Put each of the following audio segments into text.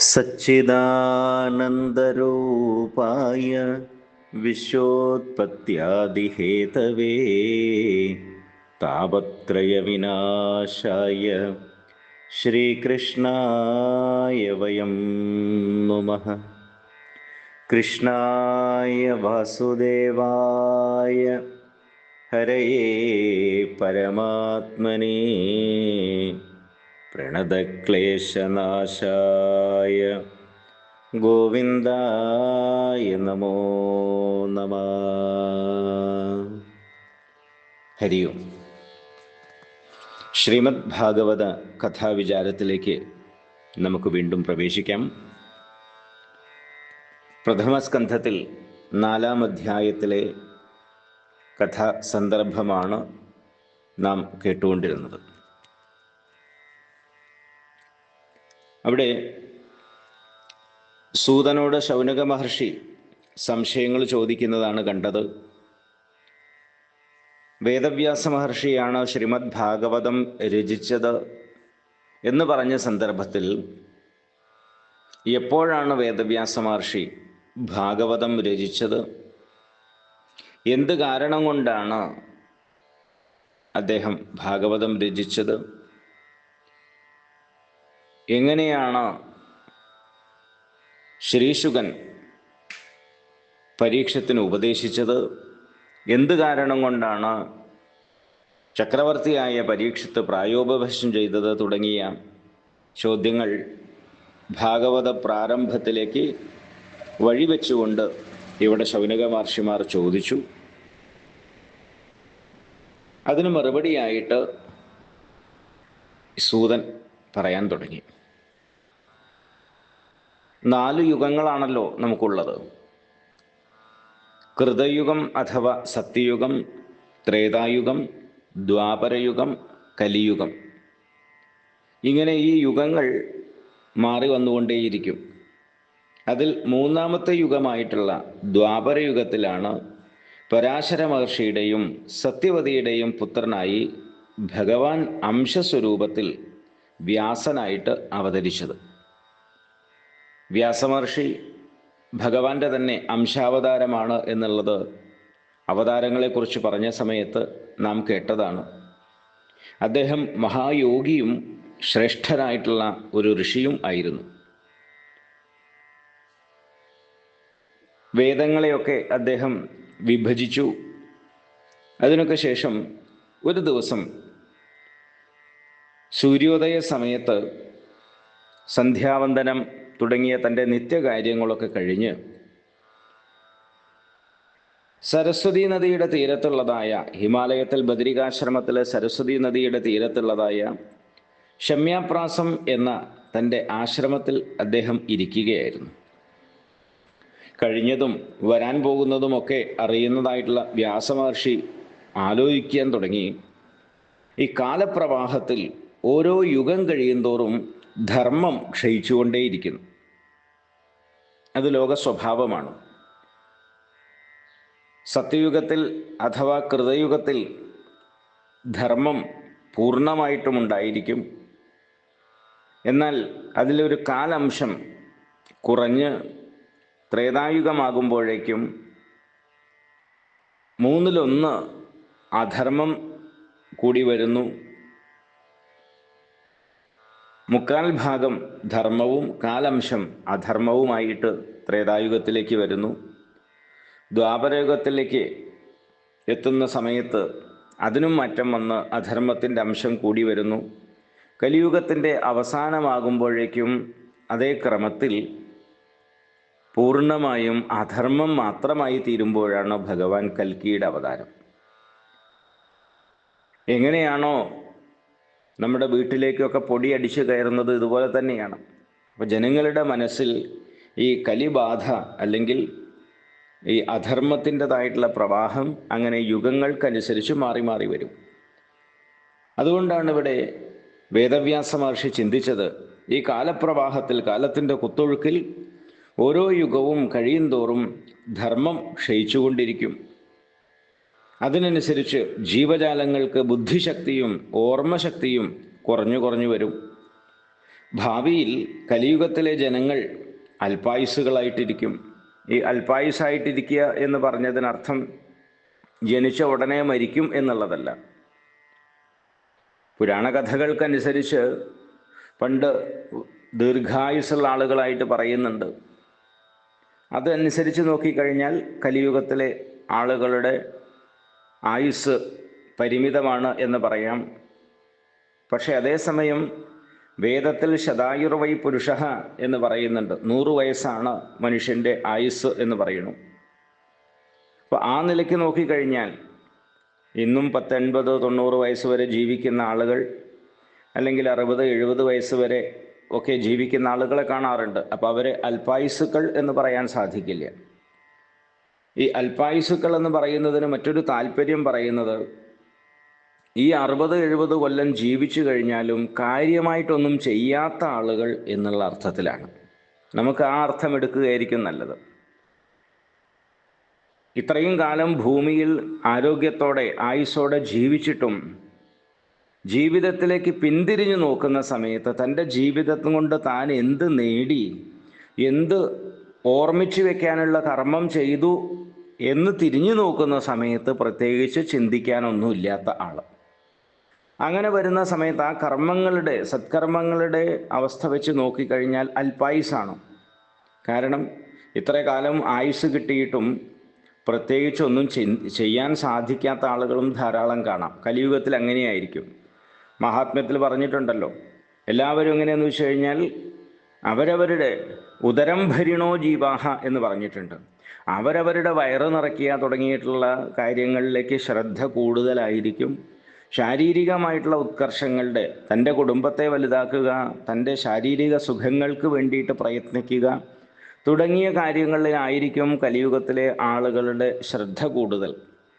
സച്ചിദാനന്ദരൂപായ വിശ്വോത്പത്യാദിഹേതവേ താപത്രയവിനാശായ ശ്രീകൃഷ്ണായ വയം നമഃ. കൃഷ്ണായ വാസുദേവായ ഹരയേ പരമാത്മനേ പ്രണതക്ലേശനാശായ ഗോവിന്ദായ നമോ നമഃ. ഹരി ഓം. ശ്രീമദ് ഭാഗവത കഥാവിചാരത്തിലേക്ക് നമുക്ക് വീണ്ടും പ്രവേശിക്കാം. പ്രഥമസ്കന്ധത്തിൽ 4-ാം അധ്യായത്തിലെ കഥാസന്ദർഭമാണ് നാം കേട്ടുകൊണ്ടിരുന്നത്. അവിടെ സൂതനോട് ശൗനക മഹർഷി സംശയങ്ങൾ ചോദിക്കുന്നതാണ് കണ്ടത്. വേദവ്യാസ മഹർഷിയാണ് ശ്രീമദ് ഭാഗവതം രചിച്ചത് എന്ന് പറഞ്ഞ സന്ദർഭത്തിൽ എപ്പോഴാണ് വേദവ്യാസ മഹർഷി ഭാഗവതം രചിച്ചത്, എന്ത് കാരണം കൊണ്ടാണ് അദ്ദേഹം ഭാഗവതം രചിച്ചത്, എങ്ങനെയാണ് ശ്രീശുകൻ പരീക്ഷത്തിന് ഉപദേശിച്ചത്, എന്ത് കാരണം കൊണ്ടാണ് ചക്രവർത്തിയായ പരീക്ഷത്ത് പ്രായോപവേശം ചെയ്തത് തുടങ്ങിയ ചോദ്യങ്ങൾ ഭാഗവത പ്രാരംഭത്തിലേക്ക് വഴിവെച്ചുകൊണ്ട് ഇവിടെ ശൗനക മഹർഷിമാർ ചോദിച്ചു. അതിന് മറുപടിയായിട്ട് സൂതൻ പറയാൻ തുടങ്ങി. 4 യുഗങ്ങളാണല്ലോ നമുക്കുള്ളത്. കൃതയുഗം അഥവാ സത്യയുഗം, ത്രേതായുഗം, ദ്വാപരയുഗം, കലിയുഗം. ഇങ്ങനെ ഈ യുഗങ്ങൾ മാറി വന്നുകൊണ്ടേയിരിക്കും. അതിൽ 3-ാമത്തെ യുഗമായിട്ടുള്ള ദ്വാപരയുഗത്തിലാണ് പരാശര മഹർഷിയുടെയും സത്യവതിയുടെയും പുത്രനായി ഭഗവാൻ അംശസ്വരൂപത്തിൽ വ്യാസനായിട്ട് അവതരിച്ചത്. വ്യാസമഹർഷി ഭഗവാന്റെ തന്നെ അംശാവതാരമാണ് എന്നുള്ളത് അവതാരങ്ങളെക്കുറിച്ച് പറഞ്ഞ സമയത്ത് നാം കേട്ടതാണ്. അദ്ദേഹം മഹായോഗിയും ശ്രേഷ്ഠനായിട്ടുള്ള ഒരു ഋഷിയും ആയിരുന്നു. വേദങ്ങളെയൊക്കെ അദ്ദേഹം വിഭജിച്ചു. അതിനൊക്കെ ശേഷം ഒരു ദിവസം സൂര്യോദയ സമയത്ത് സന്ധ്യാവന്ദനം തുടങ്ങിയ തൻ്റെ നിത്യകാര്യങ്ങളൊക്കെ കഴിഞ്ഞ് സരസ്വതി നദിയുടെ തീരത്തുള്ളതായ, ഹിമാലയത്തിൽ ബദരികാശ്രമത്തിലെ സരസ്വതി നദിയുടെ തീരത്തുള്ളതായ ശമ്യാപ്രാസം എന്ന തൻ്റെ ആശ്രമത്തിൽ അദ്ദേഹം ഇരിക്കുകയായിരുന്നു. കഴിഞ്ഞതും വരാൻ പോകുന്നതുമൊക്കെ അറിയുന്നതായിട്ടുള്ള വ്യാസമഹർഷി ആലോചിക്കാൻ തുടങ്ങി. ഈ കാലപ്രവാഹത്തിൽ ഓരോ യുഗം കഴിയുന്തോറും ധർമ്മം ക്ഷയിച്ചുകൊണ്ടേയിരിക്കുന്നു. അത് ലോക സ്വഭാവമാണ്. സത്യയുഗത്തിൽ അഥവാ കൃതയുഗത്തിൽ ധർമ്മം പൂർണ്ണമായിട്ടും ഉണ്ടായിരിക്കും. എന്നാൽ അതിലൊരു കാലംശം കുറഞ്ഞ് ത്രേതായുഗമാകുമ്പോഴേക്കും 1/3 അധർമ്മം കൂടി വരുന്നു. 3/4 ഭാഗം ധർമ്മവും കാലംശം അധർമ്മവുമായിട്ട് ത്രേതായുഗത്തിലേക്ക് വരുന്നു. ദ്വാപരയുഗത്തിലേക്ക് എത്തുന്ന സമയത്ത് അതിനും മാറ്റം വന്ന് അധർമ്മത്തിൻ്റെ അംശം കൂടി വരുന്നു. കലിയുഗത്തിൻ്റെ അവസാനമാകുമ്പോഴേക്കും അതേ ക്രമത്തിൽ പൂർണ്ണമായും അധർമ്മം മാത്രമായി തീരുമ്പോഴാണ് ഭഗവാൻ കൽക്കിയുടെ അവതാരം. എങ്ങനെയാണോ നമ്മുടെ വീട്ടിലേക്കൊക്കെ പൊടി അടിച്ചു കയറുന്നത്, ഇതുപോലെ തന്നെയാണ്. അപ്പോൾ ജനങ്ങളുടെ മനസ്സിൽ ഈ കലിബാധ അല്ലെങ്കിൽ ഈ അധർമ്മത്തിൻ്റെതായിട്ടുള്ള പ്രവാഹം അങ്ങനെ യുഗങ്ങൾക്കനുസരിച്ച് മാറി മാറി വരും. അതുകൊണ്ടാണ് ഇവിടെ വേദവ്യാസ മഹർഷി ചിന്തിച്ചത്, ഈ കാലപ്രവാഹത്തിൽ, കാലത്തിൻ്റെ കുത്തൊഴുക്കിൽ ഓരോ യുഗവും കഴിയുന്തോറും ധർമ്മം ക്ഷയിച്ചുകൊണ്ടിരിക്കും. അതിനനുസരിച്ച് ജീവജാലങ്ങൾക്ക് ബുദ്ധിശക്തിയും ഓർമ്മശക്തിയും കുറഞ്ഞു കുറഞ്ഞു വരും. ഭാവിയിൽ കലിയുഗത്തിലെ ജനങ്ങൾ അല്പായുസ്സുകളായിട്ടിരിക്കും. ഈ അല്പായുസ്സായിട്ടിരിക്കുക എന്ന് പറഞ്ഞതിനർത്ഥം ജനിച്ച ഉടനെ മരിക്കും എന്നുള്ളതല്ല. പുരാണ കഥകൾക്കനുസരിച്ച് പണ്ട് ദീർഘായുസ്സുള്ള ആളുകളായിട്ട് പറയുന്നുണ്ട്. അതനുസരിച്ച് നോക്കിക്കഴിഞ്ഞാൽ കലിയുഗത്തിലെ ആളുകളുടെ ആയുസ് പരിമിതമാണ് എന്ന് പറയാം. പക്ഷെ അതേസമയം വേദത്തിൽ ശതായുർവൈ പുരുഷ എന്ന് പറയുന്നുണ്ട്. 100 വയസ്സാണ് മനുഷ്യൻ്റെ ആയുസ് എന്ന് പറയുന്നു. അപ്പോൾ ആ നിലയ്ക്ക് നോക്കിക്കഴിഞ്ഞാൽ ഇന്നും 10, 80, 90 വയസ്സ് വരെ ജീവിക്കുന്ന ആളുകൾ, അല്ലെങ്കിൽ 60, 70 വയസ്സ് വരെ ഒക്കെ ജീവിക്കുന്ന ആളുകളെ കാണാറുണ്ട്. അപ്പോൾ അവരെ അല്പായുസ്സുക്കൾ എന്ന് പറയാൻ സാധിക്കില്ല. ഈ അല്പായുസ്സുക്കൾ എന്ന് പറയുന്നതിന് മറ്റൊരു താല്പര്യം പറയുന്നത്, ഈ 60-70 കൊല്ലം ജീവിച്ചു കഴിഞ്ഞാലും കാര്യമായിട്ടൊന്നും ചെയ്യാത്ത ആളുകൾ എന്നുള്ള അർത്ഥത്തിലാണ്. നമുക്ക് ആ അർത്ഥം എടുക്കുകയായിരിക്കും നല്ലത്. ഇത്രയും കാലം ഭൂമിയിൽ ആരോഗ്യത്തോടെ ആയുസ്സോടെ ജീവിച്ചിട്ടും ജീവിതത്തിലേക്ക് പിന്തിരിഞ്ഞു നോക്കുന്ന സമയത്ത് തൻ്റെ ജീവിതം കൊണ്ട് താൻ എന്ത് നേടി, എന്ത് ഓർമ്മിച്ചു വെക്കാനുള്ള കർമ്മം ചെയ്തു എന്ന് തിരിഞ്ഞു നോക്കുന്ന സമയത്ത് പ്രത്യേകിച്ച് ചിന്തിക്കാനൊന്നുമില്ലാത്ത ആൾ. അങ്ങനെ വരുന്ന സമയത്ത് ആ കർമ്മങ്ങളുടെ, സത്കർമ്മങ്ങളുടെ അവസ്ഥ വെച്ച് നോക്കിക്കഴിഞ്ഞാൽ അല്പായുസാണ്. കാരണം ഇത്ര കാലം ആയുസ് കിട്ടിയിട്ടും പ്രത്യേകിച്ചൊന്നും ചെയ്യാൻ സാധിക്കാത്ത ആളുകളും ധാരാളം കാണാം. കലിയുഗത്തിൽ അങ്ങനെയായിരിക്കും. മഹാത്മ്യത്തിൽ പറഞ്ഞിട്ടുണ്ടല്ലോ, എല്ലാവരും എങ്ങനെയെന്ന് വെച്ച് കഴിഞ്ഞാൽ അവരവരുടെ ഉദരം ഭരിണോ ജീവാഹ എന്ന് പറഞ്ഞിട്ടുണ്ട്. അവരവരുടെ വയറ് നിറയ്ക്കുക തുടങ്ങിയിട്ടുള്ള കാര്യങ്ങളിലേക്ക് ശ്രദ്ധ കൂടുതലായിരിക്കും. ശാരീരികമായിട്ടുള്ള ഉത്കർഷങ്ങളുടെ, തൻ്റെ കുടുംബത്തെ വലുതാക്കുക, തൻ്റെ ശാരീരിക സുഖങ്ങൾക്ക് വേണ്ടിയിട്ട് പ്രയത്നിക്കുക തുടങ്ങിയ കാര്യങ്ങളിലായിരിക്കും കലിയുഗത്തിലെ ആളുകളുടെ ശ്രദ്ധ കൂടുതൽ.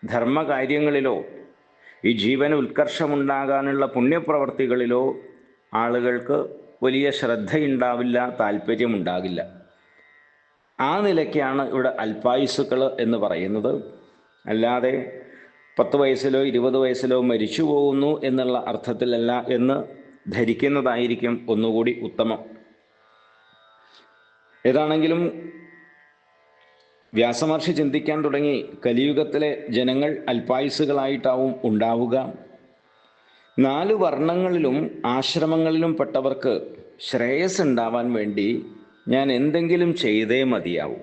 ധർമ്മകാര്യങ്ങളിലോ ഈ ജീവന് ഉത്കർഷമുണ്ടാകാനുള്ള പുണ്യപ്രവർത്തികളിലോ ആളുകൾക്ക് വലിയ ശ്രദ്ധയുണ്ടാവില്ല, താല്പര്യമുണ്ടാകില്ല. ആ നിലയ്ക്കാണ് ഇവിടെ അല്പായുസ്സുക്കൾ എന്ന് പറയുന്നത്. അല്ലാതെ 10 വയസ്സിലോ 20 വയസ്സിലോ മരിച്ചു പോകുന്നു എന്നുള്ള അർത്ഥത്തിലല്ല എന്ന് ധരിക്കുന്നതായിരിക്കും ഒന്നുകൂടി ഉത്തമം. ഏതാണെങ്കിലും വ്യാസമഹർഷി ചിന്തിക്കാൻ തുടങ്ങി, കലിയുഗത്തിലെ ജനങ്ങൾ അല്പായുസ്സുകളായിട്ടാവും ഉണ്ടാവുക. 4 വർണ്ണങ്ങളിലും ആശ്രമങ്ങളിലും പെട്ടവർക്ക് ശ്രേയസ് ഉണ്ടാവാൻ വേണ്ടി ഞാൻ എന്തെങ്കിലും ചെയ്തേ മതിയാവും.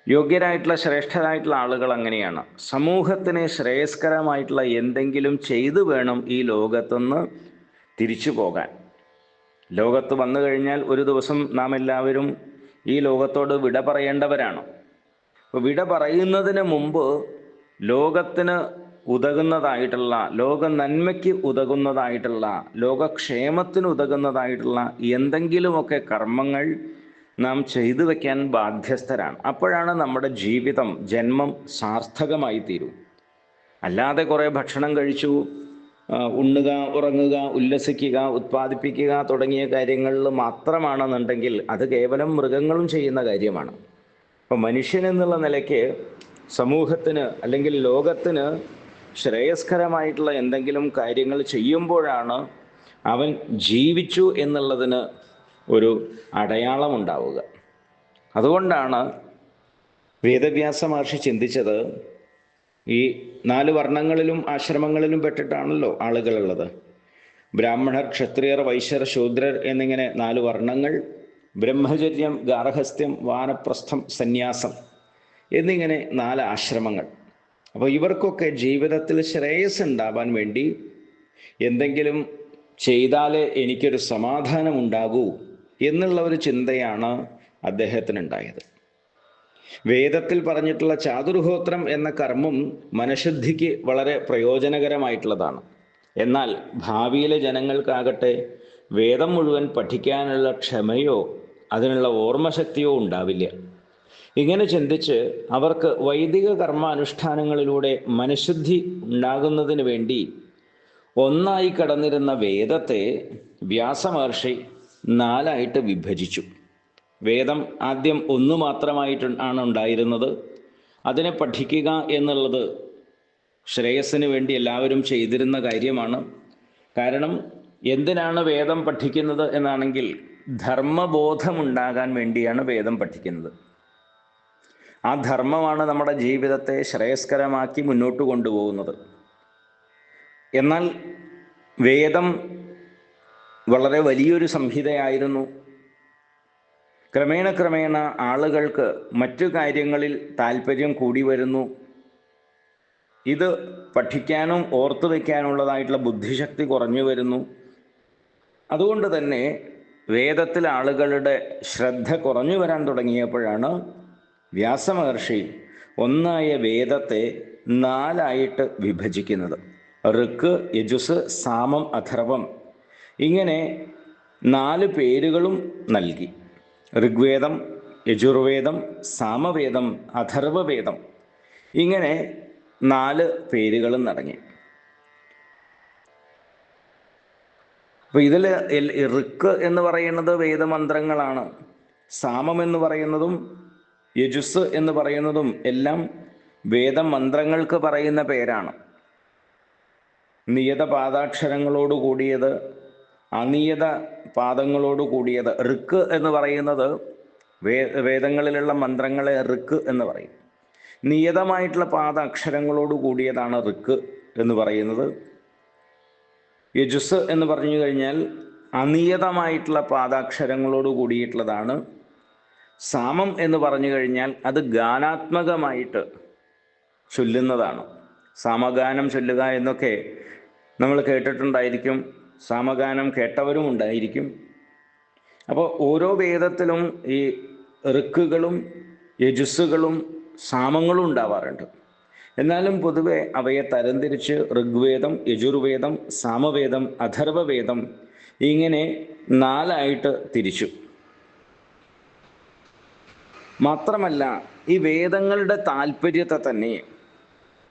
യോഗ്യരായിട്ടുള്ള ശ്രേഷ്ഠരായിട്ടുള്ള ആളുകൾ അങ്ങനെയാണ്. സമൂഹത്തിന് ശ്രേയസ്കരമായിട്ടുള്ള എന്തെങ്കിലും ചെയ്തു വേണം ഈ ലോകത്തുനിന്ന് തിരിച്ചു പോകാൻ. ലോകത്ത് വന്നു കഴിഞ്ഞാൽ ഒരു ദിവസം നാം എല്ലാവരും ഈ ലോകത്തോട് വിട പറയേണ്ടവരാണ്. അപ്പോൾ വിട പറയുന്നതിന് മുമ്പ് ലോകത്തിന് ഉതകുന്നതായിട്ടുള്ള, ലോക നന്മയ്ക്ക് ഉതകുന്നതായിട്ടുള്ള, ലോകക്ഷേമത്തിന് ഉതകുന്നതായിട്ടുള്ള എന്തെങ്കിലുമൊക്കെ കർമ്മങ്ങൾ നാം ചെയ്തു വയ്ക്കാൻ ബാധ്യസ്ഥരാണ്. അപ്പോഴാണ് നമ്മുടെ ജീവിതം, ജന്മം സാർത്ഥകമായി തീരും. അല്ലാതെ കുറേ ഭക്ഷണം കഴിച്ചു, ഉണ്ണുക, ഉറങ്ങുക, ഉല്ലസിക്കുക, ഉത്പാദിപ്പിക്കുക തുടങ്ങിയ കാര്യങ്ങളിൽ മാത്രമാണെന്നുണ്ടെങ്കിൽ അത് കേവലം മൃഗങ്ങളും ചെയ്യുന്ന കാര്യമാണ്. അപ്പോൾ മനുഷ്യനെന്നുള്ള നിലയ്ക്ക് സമൂഹത്തിന് അല്ലെങ്കിൽ ലോകത്തിന് ശ്രേയസ്കരമായിട്ടുള്ള എന്തെങ്കിലും കാര്യങ്ങൾ ചെയ്യുമ്പോഴാണ് അവൻ ജീവിച്ചു എന്നുള്ളതിന് ഒരു അടയാളമുണ്ടാവുക. അതുകൊണ്ടാണ് വേദവ്യാസ മഹർഷി ചിന്തിച്ചത്, ഈ 4 വർണ്ണങ്ങളിലും ആശ്രമങ്ങളിലും പെട്ടിട്ടാണല്ലോ ആളുകളുള്ളത്. ബ്രാഹ്മണർ, ക്ഷത്രിയർ, വൈശ്യർ, ശൂദ്രർ എന്നിങ്ങനെ 4 വർണ്ണങ്ങൾ, ബ്രഹ്മചര്യം, ഗാർഹസ്ഥ്യം, വാനപ്രസ്ഥം, സന്യാസം എന്നിങ്ങനെ 4 ആശ്രമങ്ങൾ. അപ്പോൾ ഇവർക്കൊക്കെ ജീവിതത്തിൽ ശ്രേയസ് ഉണ്ടാവാൻ വേണ്ടി എന്തെങ്കിലും ചെയ്താലേ എനിക്കൊരു സമാധാനം ഉണ്ടാകൂ എന്നുള്ള ഒരു ചിന്തയാണ് അദ്ദേഹത്തിനുണ്ടായത്. വേദത്തിൽ പറഞ്ഞിട്ടുള്ള ചാതുർഹോത്രം എന്ന കർമ്മം മനഃശുദ്ധിക്ക് വളരെ പ്രയോജനകരമായിട്ടുള്ളതാണ്. എന്നാൽ ഭാവിയിലെ ജനങ്ങൾക്കാകട്ടെ വേദം മുഴുവൻ പഠിക്കാനുള്ള ക്ഷമയോ അതിനുള്ള ഓർമ്മശക്തിയോ ഉണ്ടാവില്ല. ഇങ്ങനെ ചിന്തിച്ച് അവർക്ക് വൈദിക കർമാനുഷ്ഠാനങ്ങളിലൂടെ മനഃശുദ്ധി ഉണ്ടാകുന്നതിന് വേണ്ടി ഒന്നായി കടന്നിരുന്ന വേദത്തെ വ്യാസമഹർഷി 4ആയിട്ട് വിഭജിച്ചു. വേദം ആദ്യം 1 മാത്രമായിട്ടാണ് ഉണ്ടായിരുന്നത്. അതിനെ പഠിക്കുക എന്നുള്ളത് ശ്രേയസ്സിന് വേണ്ടി എല്ലാവരും ചെയ്തിരുന്ന കാര്യമാണ്. കാരണം എന്തിനാണ് വേദം പഠിക്കുന്നത് എന്നാണെങ്കിൽ ധർമ്മബോധമുണ്ടാകാൻ വേണ്ടിയാണ് വേദം പഠിക്കുന്നത്. ആ ധർമ്മമാണ് നമ്മുടെ ജീവിതത്തെ ശ്രേയസ്കരമാക്കി മുന്നോട്ട് കൊണ്ടുപോകുന്നത്. എന്നാൽ വേദം വളരെ വലിയൊരു സംഹിതയായിരുന്നു. ക്രമേണ ആളുകൾക്ക് മറ്റു കാര്യങ്ങളിൽ താല്പര്യം കൂടി വരുന്നു. ഇത് പഠിക്കാനും ഓർത്തു വയ്ക്കാനുള്ളതായിട്ടുള്ള ബുദ്ധിശക്തി കുറഞ്ഞു വരുന്നു. അതുകൊണ്ട് തന്നെ വേദത്തിൽ ആളുകളുടെ ശ്രദ്ധ കുറഞ്ഞു വരാൻ തുടങ്ങിയപ്പോഴാണ് വ്യാസമഹർഷി ഒന്നായ വേദത്തെ 4 വിഭജിക്കുന്നത്. ഋക്ക്, യജുസ്, സാമം, അഥർവം ഇങ്ങനെ 4 പേരുകളും നൽകി. ഋഗ്വേദം, യജുർവേദം, സാമവേദം, അഥർവവേദം ഇങ്ങനെ 4 പേരുകളും നടങ്ങി. അപ്പോൾ ഇതിൽ ഋക്ക് എന്ന് പറയുന്നത് വേദമന്ത്രങ്ങളാണ്. സാമം എന്ന് പറയുന്നതും യജുസ് എന്ന് പറയുന്നതും എല്ലാം വേദമന്ത്രങ്ങൾക്ക് പറയുന്ന പേരാണ്. നിയത പാദാക്ഷരങ്ങളോട് കൂടിയത്, അനിയത പാദങ്ങളോട് കൂടിയത്. ഋക്ക് എന്ന് പറയുന്നത് വേദങ്ങളിലുള്ള മന്ത്രങ്ങളെ ഋക്ക് എന്ന് പറയും. നിയതമായിട്ടുള്ള പാദാക്ഷരങ്ങളോട് കൂടിയതാണ് ഋക്ക് എന്ന് പറയുന്നത്. യജുസ് എന്ന് പറഞ്ഞു കഴിഞ്ഞാൽ അനിയതമായിട്ടുള്ള പാദാക്ഷരങ്ങളോട് കൂടിയിട്ടുള്ളതാണ്. സാമം എന്ന് പറഞ്ഞു കഴിഞ്ഞാൽ അത് ഗാനാത്മകമായിട്ട് ചൊല്ലുന്നതാണ്. സാമഗാനം ചൊല്ലുക എന്നൊക്കെ നമ്മൾ കേട്ടിട്ടുണ്ടായിരിക്കും, സാമഗാനം കേട്ടവരും ഉണ്ടായിരിക്കും. അപ്പോൾ ഓരോ വേദത്തിലും ഈ ഋക്കുകളും യജുസ്സുകളും സാമങ്ങളും ഉണ്ടാവാറുണ്ട്. എന്നാലും പൊതുവെ അവയെ തരംതിരിച്ച് ഋഗ്വേദം, യജുർവേദം, സാമവേദം, അഥർവവേദം ഇങ്ങനെ 4 തിരിച്ചു. മാത്രമല്ല ഈ വേദങ്ങളുടെ താല്പര്യത്തെ തന്നെ,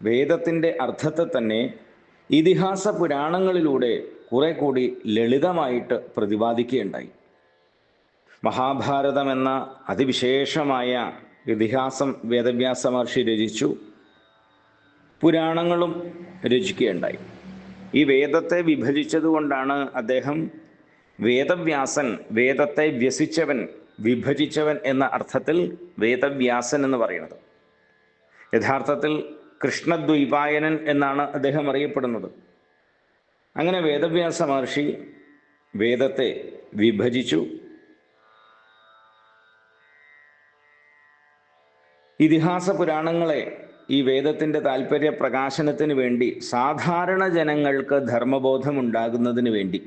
വേദത്തിൻ്റെ അർത്ഥത്തെ തന്നെ ഇതിഹാസ പുരാണങ്ങളിലൂടെ കുറെ കൂടി ലളിതമായിട്ട് പ്രതിപാദിക്കുകയുണ്ടായി. മഹാഭാരതം എന്ന അതിവിശേഷമായ ഇതിഹാസം വേദവ്യാസ മഹർഷി രചിച്ചു. പുരാണങ്ങളും രചിക്കുകയുണ്ടായി. ഈ വേദത്തെ വിഭജിച്ചതുകൊണ്ടാണ് അദ്ദേഹം വേദവ്യാസൻ, വേദത്തെ വ്യസിച്ചവൻ, വിഭജിച്ചവൻ എന്ന അർത്ഥത്തിൽ വേദവ്യാസൻ എന്ന് പറയുന്നത്. യഥാർത്ഥത്തിൽ കൃഷ്ണദ്വൈപായനൻ എന്നാണ് അദ്ദേഹം അറിയപ്പെടുന്നത്. അങ്ങനെ വേദവ്യാസ മഹർഷി വേദത്തെ വിഭജിച്ചു. ഇതിഹാസ പുരാണങ്ങളെ ഈ വേദത്തിൻ്റെ താല്പര്യ പ്രകാശനത്തിന് വേണ്ടി, സാധാരണ ജനങ്ങൾക്ക് ധർമ്മബോധം ഉണ്ടാകുന്നതിന് വേണ്ടി.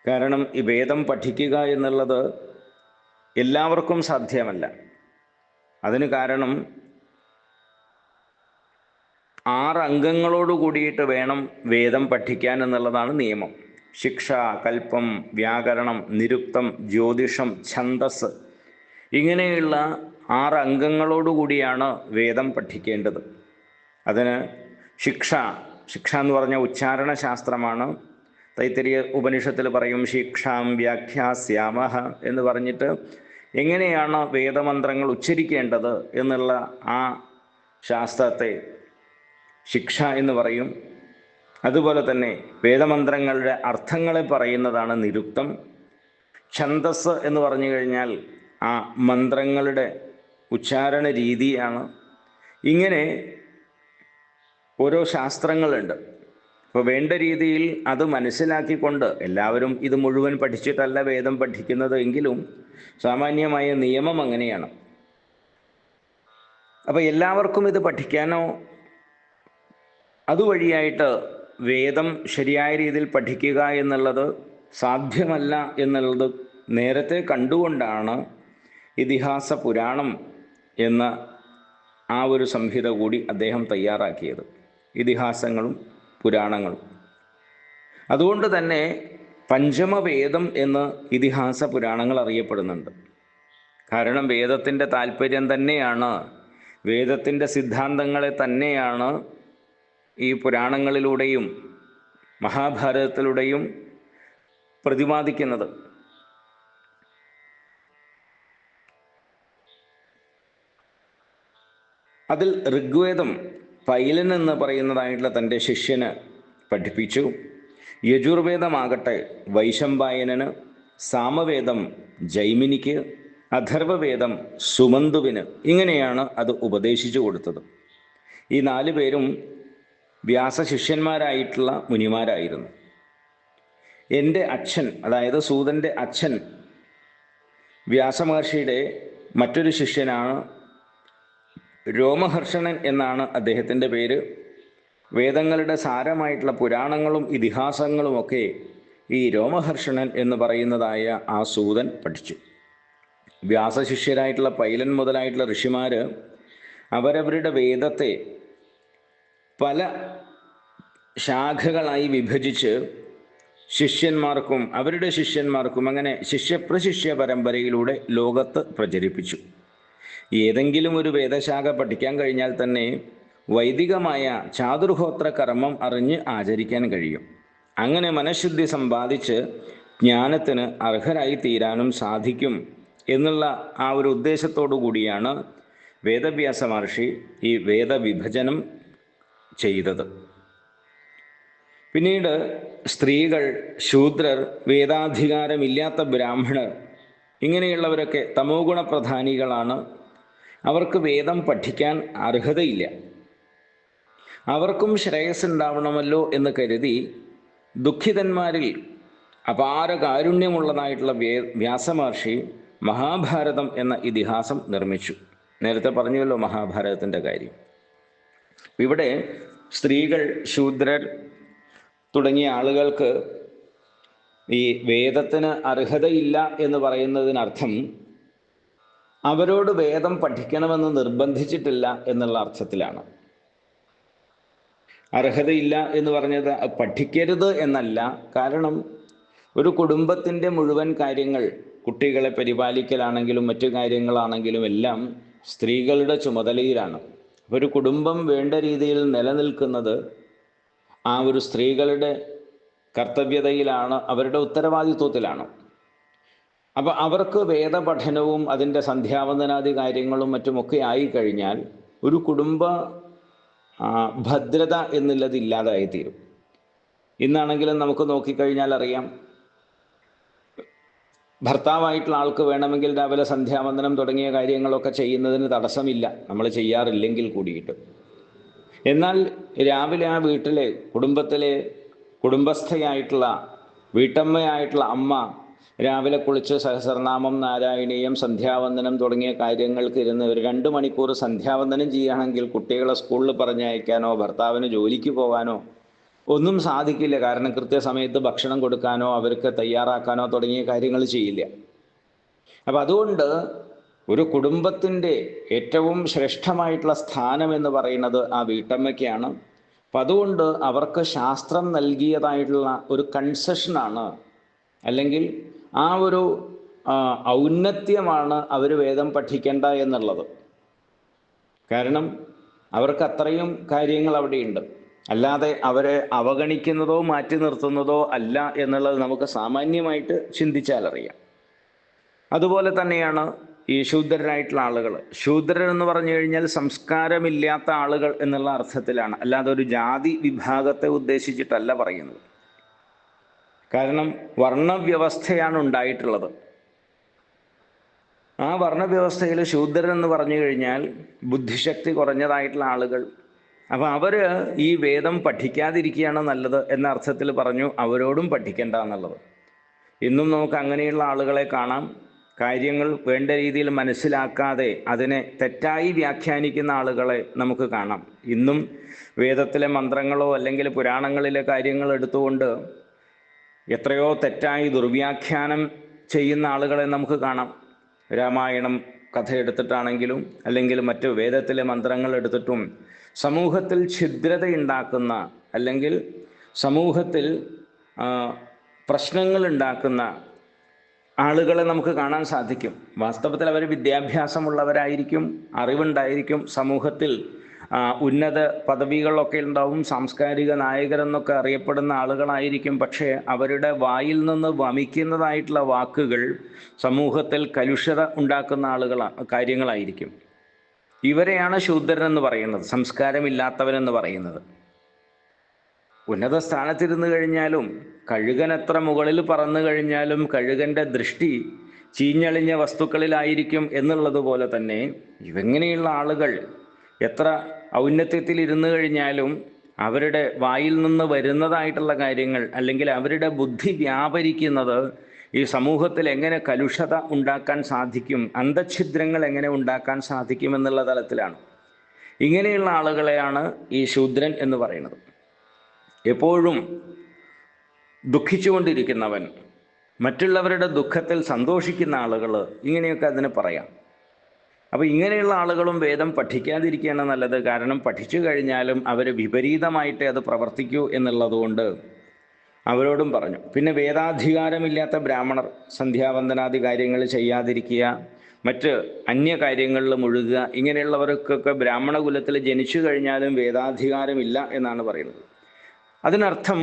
കാരണം ഈ വേദം പഠിക്കുക എന്നുള്ളത് എല്ലാവർക്കും സാധ്യമല്ല. അതിന് കാരണം 6 അംഗങ്ങളോട് കൂടിയിട്ട് വേണം വേദം പഠിക്കാൻ എന്നുള്ളതാണ് നിയമം. ശിക്ഷ, കൽപ്പം, വ്യാകരണം, നിരുക്തം, ജ്യോതിഷം, ഛന്ദസ് ഇങ്ങനെയുള്ള 6 അംഗങ്ങളോട് കൂടിയാണ് വേദം പഠിക്കേണ്ടത്. അതിന് ശിക്ഷ എന്ന് പറഞ്ഞ ഉച്ചാരണ ശാസ്ത്രമാണ്. തൈത്തിരീയ ഉപനിഷത്തിൽ പറയും ശിക്ഷാം വ്യാഖ്യാസ്യാമഹ എന്ന് പറഞ്ഞിട്ട് എങ്ങനെയാണ് വേദമന്ത്രങ്ങൾ ഉച്ചരിക്കേണ്ടത് എന്നുള്ള ആ ശാസ്ത്രത്തെ ശിക്ഷ എന്ന് പറയും. അതുപോലെ തന്നെ വേദമന്ത്രങ്ങളുടെ അർത്ഥങ്ങളെ പറയുന്നതാണ് നിരുക്തം. ഛന്ദസ് എന്ന് പറഞ്ഞു കഴിഞ്ഞാൽ ആ മന്ത്രങ്ങളുടെ ഉച്ചാരണ രീതിയാണ്. ഇങ്ങനെ ഓരോ ശാസ്ത്രങ്ങളുണ്ട്. അപ്പോൾ വേണ്ട രീതിയിൽ അത് മനസ്സിലാക്കിക്കൊണ്ട്, എല്ലാവരും ഇത് മുഴുവൻ പഠിച്ചിട്ടല്ല വേദം പഠിക്കുന്നത് എങ്കിലും സാമാന്യമായ നിയമം അങ്ങനെയാണ്. അപ്പോൾ എല്ലാവർക്കും ഇത് പഠിക്കാനോ അതുവഴിയായിട്ട് വേദം ശരിയായ രീതിയിൽ പഠിക്കുക എന്നുള്ളത് സാധ്യമല്ല എന്നുള്ളത് നേരത്തെ കണ്ടുകൊണ്ടാണ് ഇതിഹാസ പുരാണം എന്ന ആ ഒരു സംഹിത കൂടി അദ്ദേഹം തയ്യാറാക്കിയത്. ഇതിഹാസങ്ങളും പുരാണങ്ങളും. അതുകൊണ്ട് തന്നെ പഞ്ചമവേദം എന്ന് ഇതിഹാസ പുരാണങ്ങൾ അറിയപ്പെടുന്നുണ്ട്. കാരണം വേദത്തിൻ്റെ താല്പര്യം തന്നെയാണ്, വേദത്തിൻ്റെ സിദ്ധാന്തങ്ങളെ തന്നെയാണ് ഈ പുരാണങ്ങളിലൂടെയും മഹാഭാരതത്തിലൂടെയും പ്രതിപാദിക്കുന്നത്. അതിൽ ഋഗ്വേദം പൈലൻ എന്ന് പറയുന്നതായിട്ടുള്ള തൻ്റെ ശിഷ്യന് പഠിപ്പിച്ചു. യജുർവേദമാകട്ടെ വൈശമ്പായനന്, സാമവേദം ജൈമിനിക്ക്, അഥർവവേദം സുമന്തുവിന്, ഇങ്ങനെയാണ് അത് ഉപദേശിച്ചു കൊടുത്തത്. ഈ 4 പേരും വ്യാസശിഷ്യന്മാരായിട്ടുള്ള മുനിമാരായിരുന്നു. എൻ്റെ അച്ഛൻ, അതായത് സൂതൻ്റെ അച്ഛൻ വ്യാസമഹർഷിയുടെ മറ്റൊരു ശിഷ്യനാണ്. രോമഹർഷണൻ എന്നാണ് അദ്ദേഹത്തിൻ്റെ പേര്. വേദങ്ങളുടെ സാരമായിട്ടുള്ള പുരാണങ്ങളും ഇതിഹാസങ്ങളുമൊക്കെ ഈ രോമഹർഷണൻ എന്ന് പറയുന്നതായ ആ സൂതൻ പഠിച്ചു. വ്യാസശിഷ്യരായിട്ടുള്ള പൈലൻ മുതലായിട്ടുള്ള ഋഷിമാർ അവരവരുടെ വേദത്തെ പല ശാഖകളായി വിഭജിച്ച് ശിഷ്യന്മാർക്കും അവരുടെ ശിഷ്യന്മാർക്കും അങ്ങനെ ശിഷ്യപ്രശിഷ്യ പരമ്പരയിലൂടെ ലോകത്ത് പ്രചരിപ്പിച്ചു. ഏതെങ്കിലും ഒരു വേദശാഖ പഠിക്കാൻ കഴിഞ്ഞാൽ തന്നെ വൈദികമായ ചാതുർഹോത്ര കർമ്മം അറിഞ്ഞ് ആചരിക്കാൻ കഴിയും. അങ്ങനെ മനഃശുദ്ധി സമ്പാദിച്ച് ജ്ഞാനത്തിന് അർഹരായി തീരാനും സാധിക്കും എന്നുള്ള ആ ഒരു ഉദ്ദേശത്തോടു കൂടിയാണ് വേദവ്യാസ മഹർഷി ഈ വേദവിഭജനം ചെയ്തത്. പിന്നീട് സ്ത്രീകൾ, ശൂദ്രർ, വേദാധികാരമില്ലാത്ത ബ്രാഹ്മണർ, ഇങ്ങനെയുള്ളവരൊക്കെ തമോ ഗുണപ്രധാനികളാണ്. അവർക്ക് വേദം പഠിക്കാൻ അർഹതയില്ല. അവർക്കും ശ്രേയസ് ഉണ്ടാവണമല്ലോ എന്ന് കരുതി ദുഃഖിതന്മാരിൽ അപാര കാരുണ്യമുള്ളതായിട്ടുള്ള വ്യാസമഹർഷി മഹാഭാരതം എന്ന ഇതിഹാസം നിർമ്മിച്ചു. നേരത്തെ പറഞ്ഞുവല്ലോ മഹാഭാരതത്തിൻ്റെ കാര്യം. ഇവിടെ സ്ത്രീകൾ, ശൂദ്രർ തുടങ്ങിയ ആളുകൾക്ക് ഈ വേദത്തിന് അർഹതയില്ല എന്ന് പറയുന്നതിനർത്ഥം അവരോട് വേദം പഠിക്കണമെന്ന് നിർബന്ധിച്ചിട്ടില്ല എന്നുള്ള അർത്ഥത്തിലാണ്. അർഹതയില്ല എന്ന് പറഞ്ഞത് പഠിക്കരുത് എന്നല്ല. കാരണം ഒരു കുടുംബത്തിൻ്റെ മുഴുവൻ കാര്യങ്ങൾ, കുട്ടികളെ പരിപാലിക്കലാണെങ്കിലും മറ്റു കാര്യങ്ങളാണെങ്കിലും എല്ലാം സ്ത്രീകളുടെ ചുമതലയിലാണ്. ഒരു കുടുംബം വേണ്ട രീതിയിൽ നിലനിൽക്കുന്നത് ആ ഒരു സ്ത്രീകളുടെ കർത്തവ്യതയിലാണ്, അവരുടെ ഉത്തരവാദിത്വത്തിലാണ്. അപ്പോൾ അവർക്ക് വേദപഠനവും അതിൻ്റെ സന്ധ്യാവന്ദനാദി കാര്യങ്ങളും മറ്റുമൊക്കെ ആയിക്കഴിഞ്ഞാൽ ഒരു കുടുംബ ഭദ്രത എന്നുള്ളത് ഇല്ലാതായിത്തീരും. ഇന്നാണെങ്കിലും നമുക്ക് നോക്കിക്കഴിഞ്ഞാൽ അറിയാം, ഭർത്താവായിട്ടുള്ള ആൾക്ക് വേണമെങ്കിൽ രാവിലെ സന്ധ്യാവന്ദനം തുടങ്ങിയ കാര്യങ്ങളൊക്കെ ചെയ്യുന്നതിന് തടസ്സമില്ല, നമ്മൾ ചെയ്യാറില്ലെങ്കിൽ കൂടിയിട്ട്. എന്നാൽ രാവിലെ ആ വീട്ടിലെ കുടുംബസ്ഥയായിട്ടുള്ള വീട്ടമ്മയായിട്ടുള്ള അമ്മ രാവിലെ കുളിച്ച് സഹസ്രനാമം, നാരായണീയം, സന്ധ്യാവന്ദനം തുടങ്ങിയ കാര്യങ്ങൾക്ക് ഇരുന്ന് ഒരു 2 മണിക്കൂർ സന്ധ്യാവന്ദനം ചെയ്യുകയാണെങ്കിൽ കുട്ടികളെ സ്കൂളിൽ പറഞ്ഞയക്കാനോ ഭർത്താവിന് ജോലിക്ക് പോകാനോ ഒന്നും സാധിക്കില്ല. കാരണം കൃത്യസമയത്ത് ഭക്ഷണം കൊടുക്കാനോ അവർക്ക് തയ്യാറാക്കാനോ തുടങ്ങിയ കാര്യങ്ങൾ ചെയ്യില്ല. അപ്പം അതുകൊണ്ട് ഒരു കുടുംബത്തിൻ്റെ ഏറ്റവും ശ്രേഷ്ഠമായിട്ടുള്ള സ്ഥാനം എന്ന് പറയുന്നത് ആ വീട്ടമ്മയ്ക്കാണ്. അപ്പം അതുകൊണ്ട് അവർക്ക് ശാസ്ത്രം നൽകിയതായിട്ടുള്ള ഒരു കൺസെഷനാണ്, അല്ലെങ്കിൽ ആ ഒരു ഔന്നത്യമാണ് അവർ വേദം പഠിക്കേണ്ട എന്നുള്ളത്. കാരണം അവർക്ക് അത്രയും കാര്യങ്ങൾ അവിടെയുണ്ട്. അല്ലാതെ അവരെ അവഗണിക്കുന്നതോ മാറ്റി നിർത്തുന്നതോ അല്ല എന്നുള്ളത് നമുക്ക് സാമാന്യമായിട്ട് ചിന്തിച്ചാലറിയാം. അതുപോലെ തന്നെയാണ് ഈ ശൂദ്രരായിട്ടുള്ള ആളുകൾ. ശൂദ്രർ എന്ന് പറഞ്ഞു കഴിഞ്ഞാൽ സംസ്കാരമില്ലാത്ത ആളുകൾ എന്നുള്ള അർത്ഥത്തിലാണ്, അല്ലാതെ ഒരു ജാതി വിഭാഗത്തെ ഉദ്ദേശിച്ചിട്ടല്ല പറയുന്നത്. കാരണം വർണ്ണവ്യവസ്ഥയാണ് ഉണ്ടായിട്ടുള്ളത്. ആ വർണ്ണവ്യവസ്ഥയിൽ ശൂദ്രൻ എന്ന് പറഞ്ഞു കഴിഞ്ഞാൽ ബുദ്ധിശക്തി കുറഞ്ഞതായിട്ടുള്ള ആളുകൾ. അപ്പം അവർ ഈ വേദം പഠിക്കാതിരിക്കുകയാണ് നല്ലത് എന്ന അർത്ഥത്തിൽ പറഞ്ഞു, അവരോടും പഠിക്കേണ്ട എന്നുള്ളത്. ഇന്നും നമുക്ക് അങ്ങനെയുള്ള ആളുകളെ കാണാം. കാര്യങ്ങൾ വേണ്ട രീതിയിൽ മനസ്സിലാക്കാതെ അതിനെ തെറ്റായി വ്യാഖ്യാനിക്കുന്ന ആളുകളെ നമുക്ക് കാണാം. ഇന്നും വേദത്തിലെ മന്ത്രങ്ങളോ അല്ലെങ്കിൽ പുരാണങ്ങളിലെ കാര്യങ്ങൾ എടുത്തുകൊണ്ട് എത്രയോ തെറ്റായി ദുർവ്യാഖ്യാനം ചെയ്യുന്ന ആളുകളെ നമുക്ക് കാണാം. രാമായണം കഥ എടുത്തിട്ടാണെങ്കിലും അല്ലെങ്കിൽ മറ്റു വേദത്തിലെ മന്ത്രങ്ങൾ എടുത്തിട്ടും സമൂഹത്തിൽ ഛിദ്രതയുണ്ടാക്കുന്ന അല്ലെങ്കിൽ സമൂഹത്തിൽ പ്രശ്നങ്ങൾ ഉണ്ടാക്കുന്ന ആളുകളെ നമുക്ക് കാണാൻ സാധിക്കും. വാസ്തവത്തിൽ അവർ വിദ്യാഭ്യാസമുള്ളവരായിരിക്കും, അറിവുണ്ടായിരിക്കും, സമൂഹത്തിൽ ഉന്നത പദവികളൊക്കെ ഉണ്ടാവും, സാംസ്കാരിക നായകരെന്നൊക്കെ അറിയപ്പെടുന്ന ആളുകളായിരിക്കും. പക്ഷേ അവരുടെ വായിൽ നിന്ന് വമിക്കുന്നതായിട്ടുള്ള വാക്കുകൾ സമൂഹത്തിൽ കലുഷിത ഉണ്ടാക്കുന്ന കാര്യങ്ങളായിരിക്കും. ഇവരെയാണ് ശൂദ്രൻ എന്ന് പറയുന്നത്, സംസ്കാരമില്ലാത്തവരെന്ന് പറയുന്നത്. ഉന്നത സ്ഥാനത്തിരുന്നു കഴിഞ്ഞാലും, കഴുകൻ എത്ര മുകളിൽ പറന്നു കഴിഞ്ഞാലും കഴുകൻ്റെ ദൃഷ്ടി ചീഞ്ഞളിഞ്ഞ വസ്തുക്കളിലായിരിക്കും എന്നുള്ളതുപോലെ തന്നെ ഇവങ്ങനെയുള്ള ആളുകൾ എത്ര ഔന്നത്യത്തിൽ ഇരുന്നു കഴിഞ്ഞാലും അവരുടെ വായിൽ നിന്ന് വരുന്നതായിട്ടുള്ള കാര്യങ്ങൾ, അല്ലെങ്കിൽ അവരുടെ ബുദ്ധി വ്യാപരിക്കുന്നത് ഈ സമൂഹത്തിൽ എങ്ങനെ കലുഷത ഉണ്ടാക്കാൻ സാധിക്കും, അന്തഛിദ്രങ്ങൾ എങ്ങനെ ഉണ്ടാക്കാൻ സാധിക്കും എന്നുള്ള തലത്തിലാണ്. ഇങ്ങനെയുള്ള ആളുകളെയാണ് ഈ ശൂദ്രൻ എന്ന് പറയുന്നത്. എപ്പോഴും ദുഃഖിച്ചുകൊണ്ടിരിക്കുന്നവൻ, മറ്റുള്ളവരുടെ ദുഃഖത്തിൽ സന്തോഷിക്കുന്ന ആളുകൾ, ഇങ്ങനെയൊക്കെ അതിന് പറയാം. അപ്പോൾ ഇങ്ങനെയുള്ള ആളുകളും വേദം പഠിക്കാതിരിക്കുകയാണ് നല്ലത്. കാരണം പഠിച്ചു കഴിഞ്ഞാലും അവർ വിപരീതമായിട്ട് അത് പ്രവർത്തിക്കൂ എന്നുള്ളതുകൊണ്ട് അവരോടും പറഞ്ഞു. പിന്നെ വേദാധികാരമില്ലാത്ത ബ്രാഹ്മണർ സന്ധ്യാവന്ദനാദി കാര്യങ്ങൾ ചെയ്യാതിരിക്കുക, മറ്റ് അന്യകാര്യങ്ങളിൽ മുഴുകുക, ഇങ്ങനെയുള്ളവർക്കൊക്കെ ബ്രാഹ്മണ കുലത്തിൽ ജനിച്ചു കഴിഞ്ഞാലും വേദാധികാരമില്ല എന്നാണ് പറയുന്നത്. അതിനർത്ഥം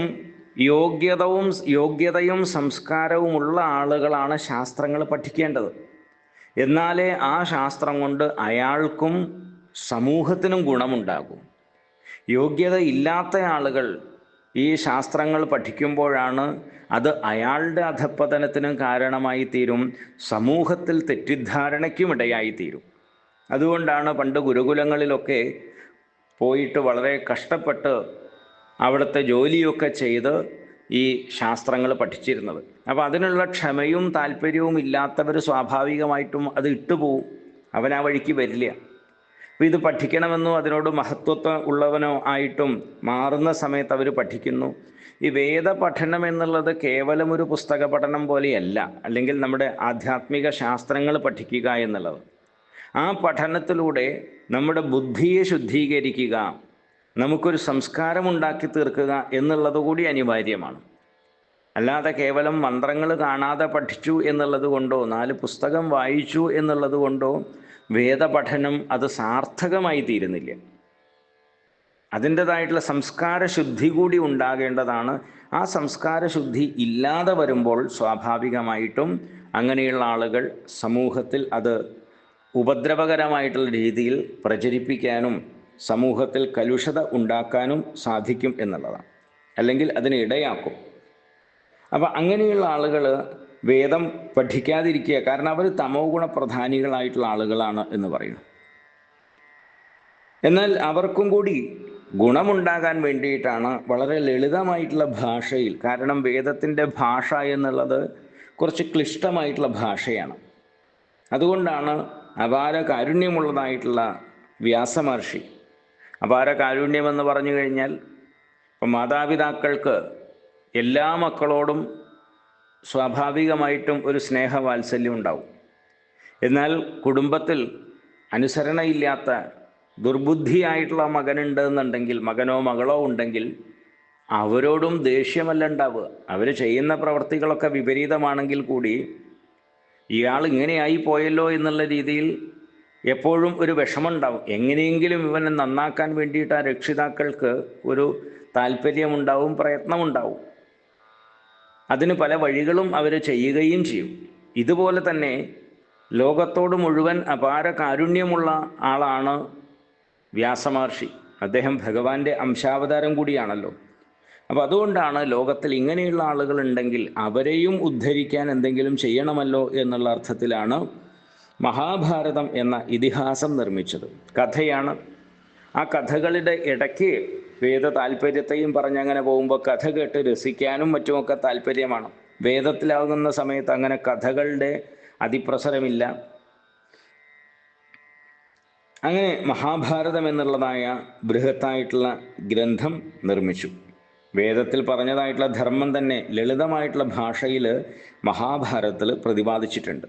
യോഗ്യതയും സംസ്കാരവുമുള്ള ആളുകളാണ് ശാസ്ത്രങ്ങൾ പഠിക്കേണ്ടത്. എന്നാലേ ആ ശാസ്ത്രം കൊണ്ട് അയാൾക്കും സമൂഹത്തിനും ഗുണമുണ്ടാകും. യോഗ്യത ഇല്ലാത്ത ആളുകൾ ഈ ശാസ്ത്രങ്ങൾ പഠിക്കുമ്പോഴാണ് അത് അയാളുടെ അധപ്പതനത്തിനും കാരണമായി തീരും, സമൂഹത്തിൽ തെറ്റിദ്ധാരണയ്ക്കും ഇടയായി തീരും. അതുകൊണ്ടാണ് പണ്ട് ഗുരുകുലങ്ങളിലൊക്കെ പോയിട്ട് വളരെ കഷ്ടപ്പെട്ട് അവിടുത്തെ ജോലിയൊക്കെ ചെയ്ത് ഈ ശാസ്ത്രങ്ങൾ പഠിച്ചിരുന്നത്. അപ്പോൾ അതിനുള്ള ക്ഷമയും താല്പര്യവും ഇല്ലാത്തവർ സ്വാഭാവികമായിട്ടും അത് ഇട്ടുപോവും, അവൻ ആ വഴിക്ക് വരില്ല. അപ്പോൾ ഇത് പഠിക്കണമെന്നോ അതിനോട് മഹത്വത്വം ഉള്ളവനോ ആയിട്ടും മാറുന്ന സമയത്ത് അവർ പഠിക്കുന്നു. ഈ വേദ പഠനം എന്നുള്ളത് കേവലം ഒരു പുസ്തക പഠനം പോലെയല്ല, അല്ലെങ്കിൽ നമ്മുടെ ആധ്യാത്മിക ശാസ്ത്രങ്ങൾ പഠിക്കുക എന്നുള്ളത്. ആ പഠനത്തിലൂടെ നമ്മുടെ ബുദ്ധിയെ ശുദ്ധീകരിക്കുക, നമുക്കൊരു സംസ്കാരമുണ്ടാക്കി തീർക്കുക എന്നുള്ളത് കൂടി അനിവാര്യമാണ്. അല്ലാതെ കേവലം മന്ത്രങ്ങൾ കാണാതെ പഠിച്ചു എന്നുള്ളത് കൊണ്ടോ 4 പുസ്തകം വായിച്ചു എന്നുള്ളത് കൊണ്ടോ വേദപഠനം അത് സാർത്ഥകമായി തീരുന്നില്ല. അതിൻ്റെതായിട്ടുള്ള സംസ്കാര ശുദ്ധി കൂടി ഉണ്ടാകേണ്ടതാണ്. ആ സംസ്കാര ശുദ്ധി ഇല്ലാതെ വരുമ്പോൾ സ്വാഭാവികമായിട്ടും അങ്ങനെയുള്ള ആളുകൾ സമൂഹത്തിൽ അത് ഉപദ്രവകരമായിട്ടുള്ള രീതിയിൽ പ്രചരിപ്പിക്കാനും സമൂഹത്തിൽ കലുഷത ഉണ്ടാക്കാനും സാധിക്കും എന്നുള്ളതാണ്, അല്ലെങ്കിൽ അതിന് ഇടയാക്കും. അപ്പം അങ്ങനെയുള്ള ആളുകൾ വേദം പഠിക്കാതിരിക്കുക, കാരണം അവർ തമോ ഗുണപ്രധാനികളായിട്ടുള്ള ആളുകളാണ് എന്ന് പറയുന്നു. എന്നാൽ അവർക്കും കൂടി ഗുണമുണ്ടാകാൻ വേണ്ടിയിട്ടാണ് വളരെ ലളിതമായിട്ടുള്ള ഭാഷയിൽ, കാരണം വേദത്തിൻ്റെ ഭാഷ എന്നുള്ളത് കുറച്ച് ക്ലിഷ്ടമായിട്ടുള്ള ഭാഷയാണ്. അതുകൊണ്ടാണ് അപാര കാരുണ്യമുള്ളതായിട്ടുള്ള വ്യാസമഹർഷി, അപാര കാരുണ്യമെന്ന് പറഞ്ഞു കഴിഞ്ഞാൽ ഇപ്പം മാതാപിതാക്കൾക്ക് എല്ലാ മക്കളോടും സ്വാഭാവികമായിട്ടും ഒരു സ്നേഹവാത്സല്യം ഉണ്ടാവും. എന്നാൽ കുടുംബത്തിൽ അനുസരണയില്ലാത്ത ദുർബുദ്ധിയായിട്ടുള്ള മകനുണ്ട് എന്നുണ്ടെങ്കിൽ, മകനോ മകളോ ഉണ്ടെങ്കിൽ അവരോടും ദേഷ്യമല്ല ഉണ്ടാവുക. അവർ ചെയ്യുന്ന പ്രവർത്തികളൊക്കെ വിപരീതമാണെങ്കിൽ കൂടി ഇയാൾ ഇങ്ങനെയായി പോയല്ലോ എന്നുള്ള രീതിയിൽ എപ്പോഴും ഒരു വിഷമമുണ്ടാവും. എങ്ങനെയെങ്കിലും ഇവനെ നന്നാക്കാൻ വേണ്ടിയിട്ട് ആ രക്ഷിതാക്കൾക്ക് ഒരു താല്പര്യമുണ്ടാവും, പ്രയത്നമുണ്ടാവും. അതിന് പല വഴികളും അവർ ചെയ്യുകയും ചെയ്യും. ഇതുപോലെ തന്നെ ലോകത്തോട് മുഴുവൻ അപാര കാരുണ്യമുള്ള ആളാണ് വ്യാസമഹർഷി. അദ്ദേഹം ഭഗവാന്റെ അംശാവതാരം കൂടിയാണല്ലോ. അപ്പോൾ അതുകൊണ്ടാണ് ലോകത്തിൽ ഇങ്ങനെയുള്ള ആളുകളുണ്ടെങ്കിൽ അവരെയും ഉദ്ധരിക്കാൻ എന്തെങ്കിലും ചെയ്യണമല്ലോ എന്നുള്ള അർത്ഥത്തിലാണ് മഹാഭാരതം എന്ന ഇതിഹാസം നിർമ്മിച്ചത്. കഥയാണ്. ആ കഥകളുടെ ഇടയ്ക്ക് വേദ താല്പര്യത്തെയും പറഞ്ഞങ്ങനെ പോകുമ്പോൾ കഥ കേട്ട് രസിക്കാനും മറ്റുമൊക്കെ താല്പര്യമാണ്. വേദത്തിലാകുന്ന സമയത്ത് അങ്ങനെ കഥകളുടെ അതിപ്രസരമില്ല. അങ്ങനെ മഹാഭാരതം എന്നുള്ളതായ ബൃഹത്തായിട്ടുള്ള ഗ്രന്ഥം നിർമ്മിച്ചു. വേദത്തിൽ പറഞ്ഞതായിട്ടുള്ള ധർമ്മം തന്നെ ലളിതമായിട്ടുള്ള ഭാഷയിൽ മഹാഭാരതത്തിൽ പ്രതിപാദിച്ചിട്ടുണ്ട്.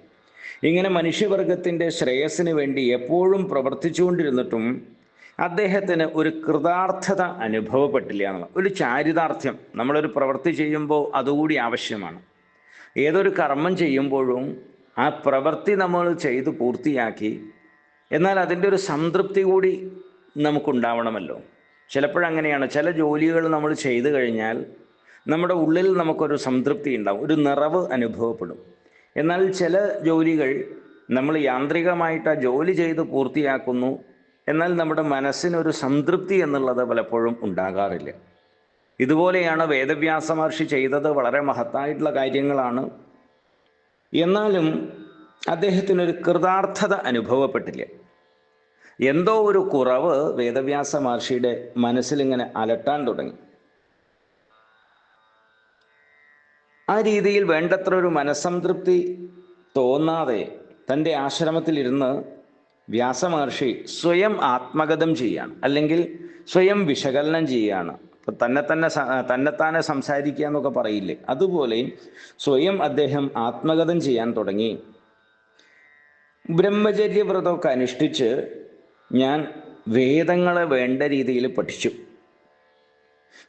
ഇങ്ങനെ മനുഷ്യവർഗത്തിൻ്റെ ശ്രേയസ്സിന് വേണ്ടി എപ്പോഴും പ്രവർത്തിച്ചുകൊണ്ടിരുന്നിട്ടും അദ്ദേഹത്തിന് ഒരു കൃതാർത്ഥത അനുഭവപ്പെട്ടില്ല എന്നുള്ള ഒരു ചാരിതാർത്ഥ്യം. നമ്മളൊരു പ്രവൃത്തി ചെയ്യുമ്പോൾ അതുകൂടി ആവശ്യമാണ്. ഏതൊരു കർമ്മം ചെയ്യുമ്പോഴും ആ പ്രവൃത്തി നമ്മൾ ചെയ്ത് പൂർത്തിയാക്കി, എന്നാൽ അതിൻ്റെ ഒരു സംതൃപ്തി കൂടി നമുക്കുണ്ടാവണമല്ലോ. ചിലപ്പോഴങ്ങനെയാണ്, ചില ജോലികൾ നമ്മൾ ചെയ്തു കഴിഞ്ഞാൽ നമ്മുടെ ഉള്ളിൽ നമുക്കൊരു സംതൃപ്തി ഉണ്ടാവും, ഒരു നിറവ് അനുഭവപ്പെടും. എന്നാൽ ചില ജോലികൾ നമ്മൾ യാന്ത്രികമായിട്ട് ആ ജോലി ചെയ്ത് പൂർത്തിയാക്കുന്നു, എന്നാൽ നമ്മുടെ മനസ്സിനൊരു സംതൃപ്തി എന്നുള്ളത് പലപ്പോഴും ഉണ്ടാകാറില്ല. ഇതുപോലെയാണ് വേദവ്യാസ മഹർഷി ചെയ്തത്. വളരെ മഹത്തായിട്ടുള്ള കാര്യങ്ങളാണ്. എന്നാലും അദ്ദേഹത്തിനൊരു കൃതാർത്ഥത അനുഭവപ്പെട്ടില്ല. എന്തോ ഒരു കുറവ് വേദവ്യാസ മഹർഷിയുടെ മനസ്സിലിങ്ങനെ അലട്ടാൻ തുടങ്ങി. ആ രീതിയിൽ വേണ്ടത്ര ഒരു മനസ്സംതൃപ്തി തോന്നാതെ തൻ്റെ ആശ്രമത്തിലിരുന്ന് വ്യാസമഹർഷി സ്വയം ആത്മഗതം ചെയ്യാണ്, അല്ലെങ്കിൽ സ്വയം വിശകലനം ചെയ്യുകയാണ്. ഇപ്പം തന്നെത്താനെ സംസാരിക്കുക എന്നൊക്കെ പറയില്ലേ, അതുപോലെ സ്വയം അദ്ദേഹം ആത്മഗതം ചെയ്യാൻ തുടങ്ങി. ബ്രഹ്മചര്യവ്രതമൊക്കെ അനുഷ്ഠിച്ച് ഞാൻ വേദങ്ങളെ വേണ്ട രീതിയിൽ പഠിച്ചു.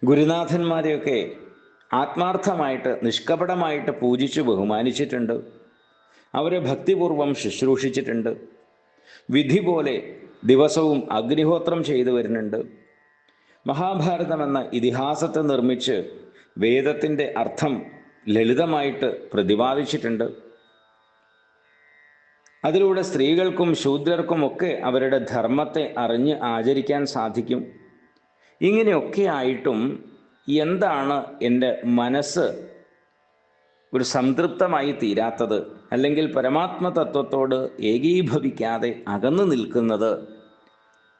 ഗുരുനാഥന്മാരെയൊക്കെ ആത്മാർത്ഥമായിട്ട് നിഷ്കപടമായിട്ട് പൂജിച്ച് ബഹുമാനിച്ചിട്ടുണ്ട്. അവരെ ഭക്തിപൂർവം ശുശ്രൂഷിച്ചിട്ടുണ്ട്. വിധി പോലെ ദിവസവും അഗ്നിഹോത്രം ചെയ്തു വരുന്നുണ്ട്. മഹാഭാരതം എന്ന ഇതിഹാസത്തെ നിർമ്മിച്ച് വേദത്തിൻ്റെ അർത്ഥം ലളിതമായിട്ട് പ്രതിപാദിച്ചിട്ടുണ്ട്. അതിലൂടെ സ്ത്രീകൾക്കും ശൂദ്രർക്കുമൊക്കെ അവരുടെ ധർമ്മത്തെ അറിഞ്ഞ് ആചരിക്കാൻ സാധിക്കും. ഇങ്ങനെയൊക്കെ ആയിട്ടും എന്താണ് എൻ്റെ മനസ്സ് ഒരു സംതൃപ്തമായി തീരാത്തത്, അല്ലെങ്കിൽ പരമാത്മ തത്വത്തോട് ഏകീഭവിക്കാതെ അകന്നു നിൽക്കുന്നത്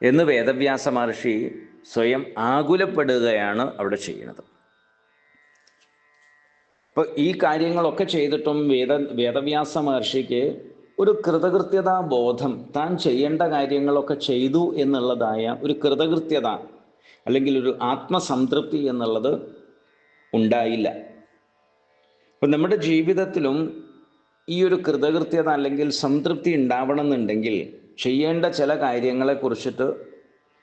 എന്ന് വേദവ്യാസ മഹർഷി സ്വയം ആകുലപ്പെടുകയാണ് അവിടെ ചെയ്യുന്നത്. അപ്പോൾ ഈ കാര്യങ്ങളൊക്കെ ചെയ്തിട്ടും വേദവ്യാസ മഹർഷിക്ക് ഒരു കൃതകൃത്യതാ ബോധം, താൻ ചെയ്യേണ്ട കാര്യങ്ങളൊക്കെ ചെയ്തു എന്നുള്ളതായ ഒരു കൃതകൃത്യത അല്ലെങ്കിൽ ഒരു ആത്മസംതൃപ്തി എന്നുള്ളത് ഉണ്ടായില്ല. അപ്പം നമ്മുടെ ജീവിതത്തിലും ഈ ഒരു കൃതകൃത്യത അല്ലെങ്കിൽ സംതൃപ്തി ഉണ്ടാവണമെന്നുണ്ടെങ്കിൽ ചെയ്യേണ്ട ചില കാര്യങ്ങളെക്കുറിച്ചിട്ട്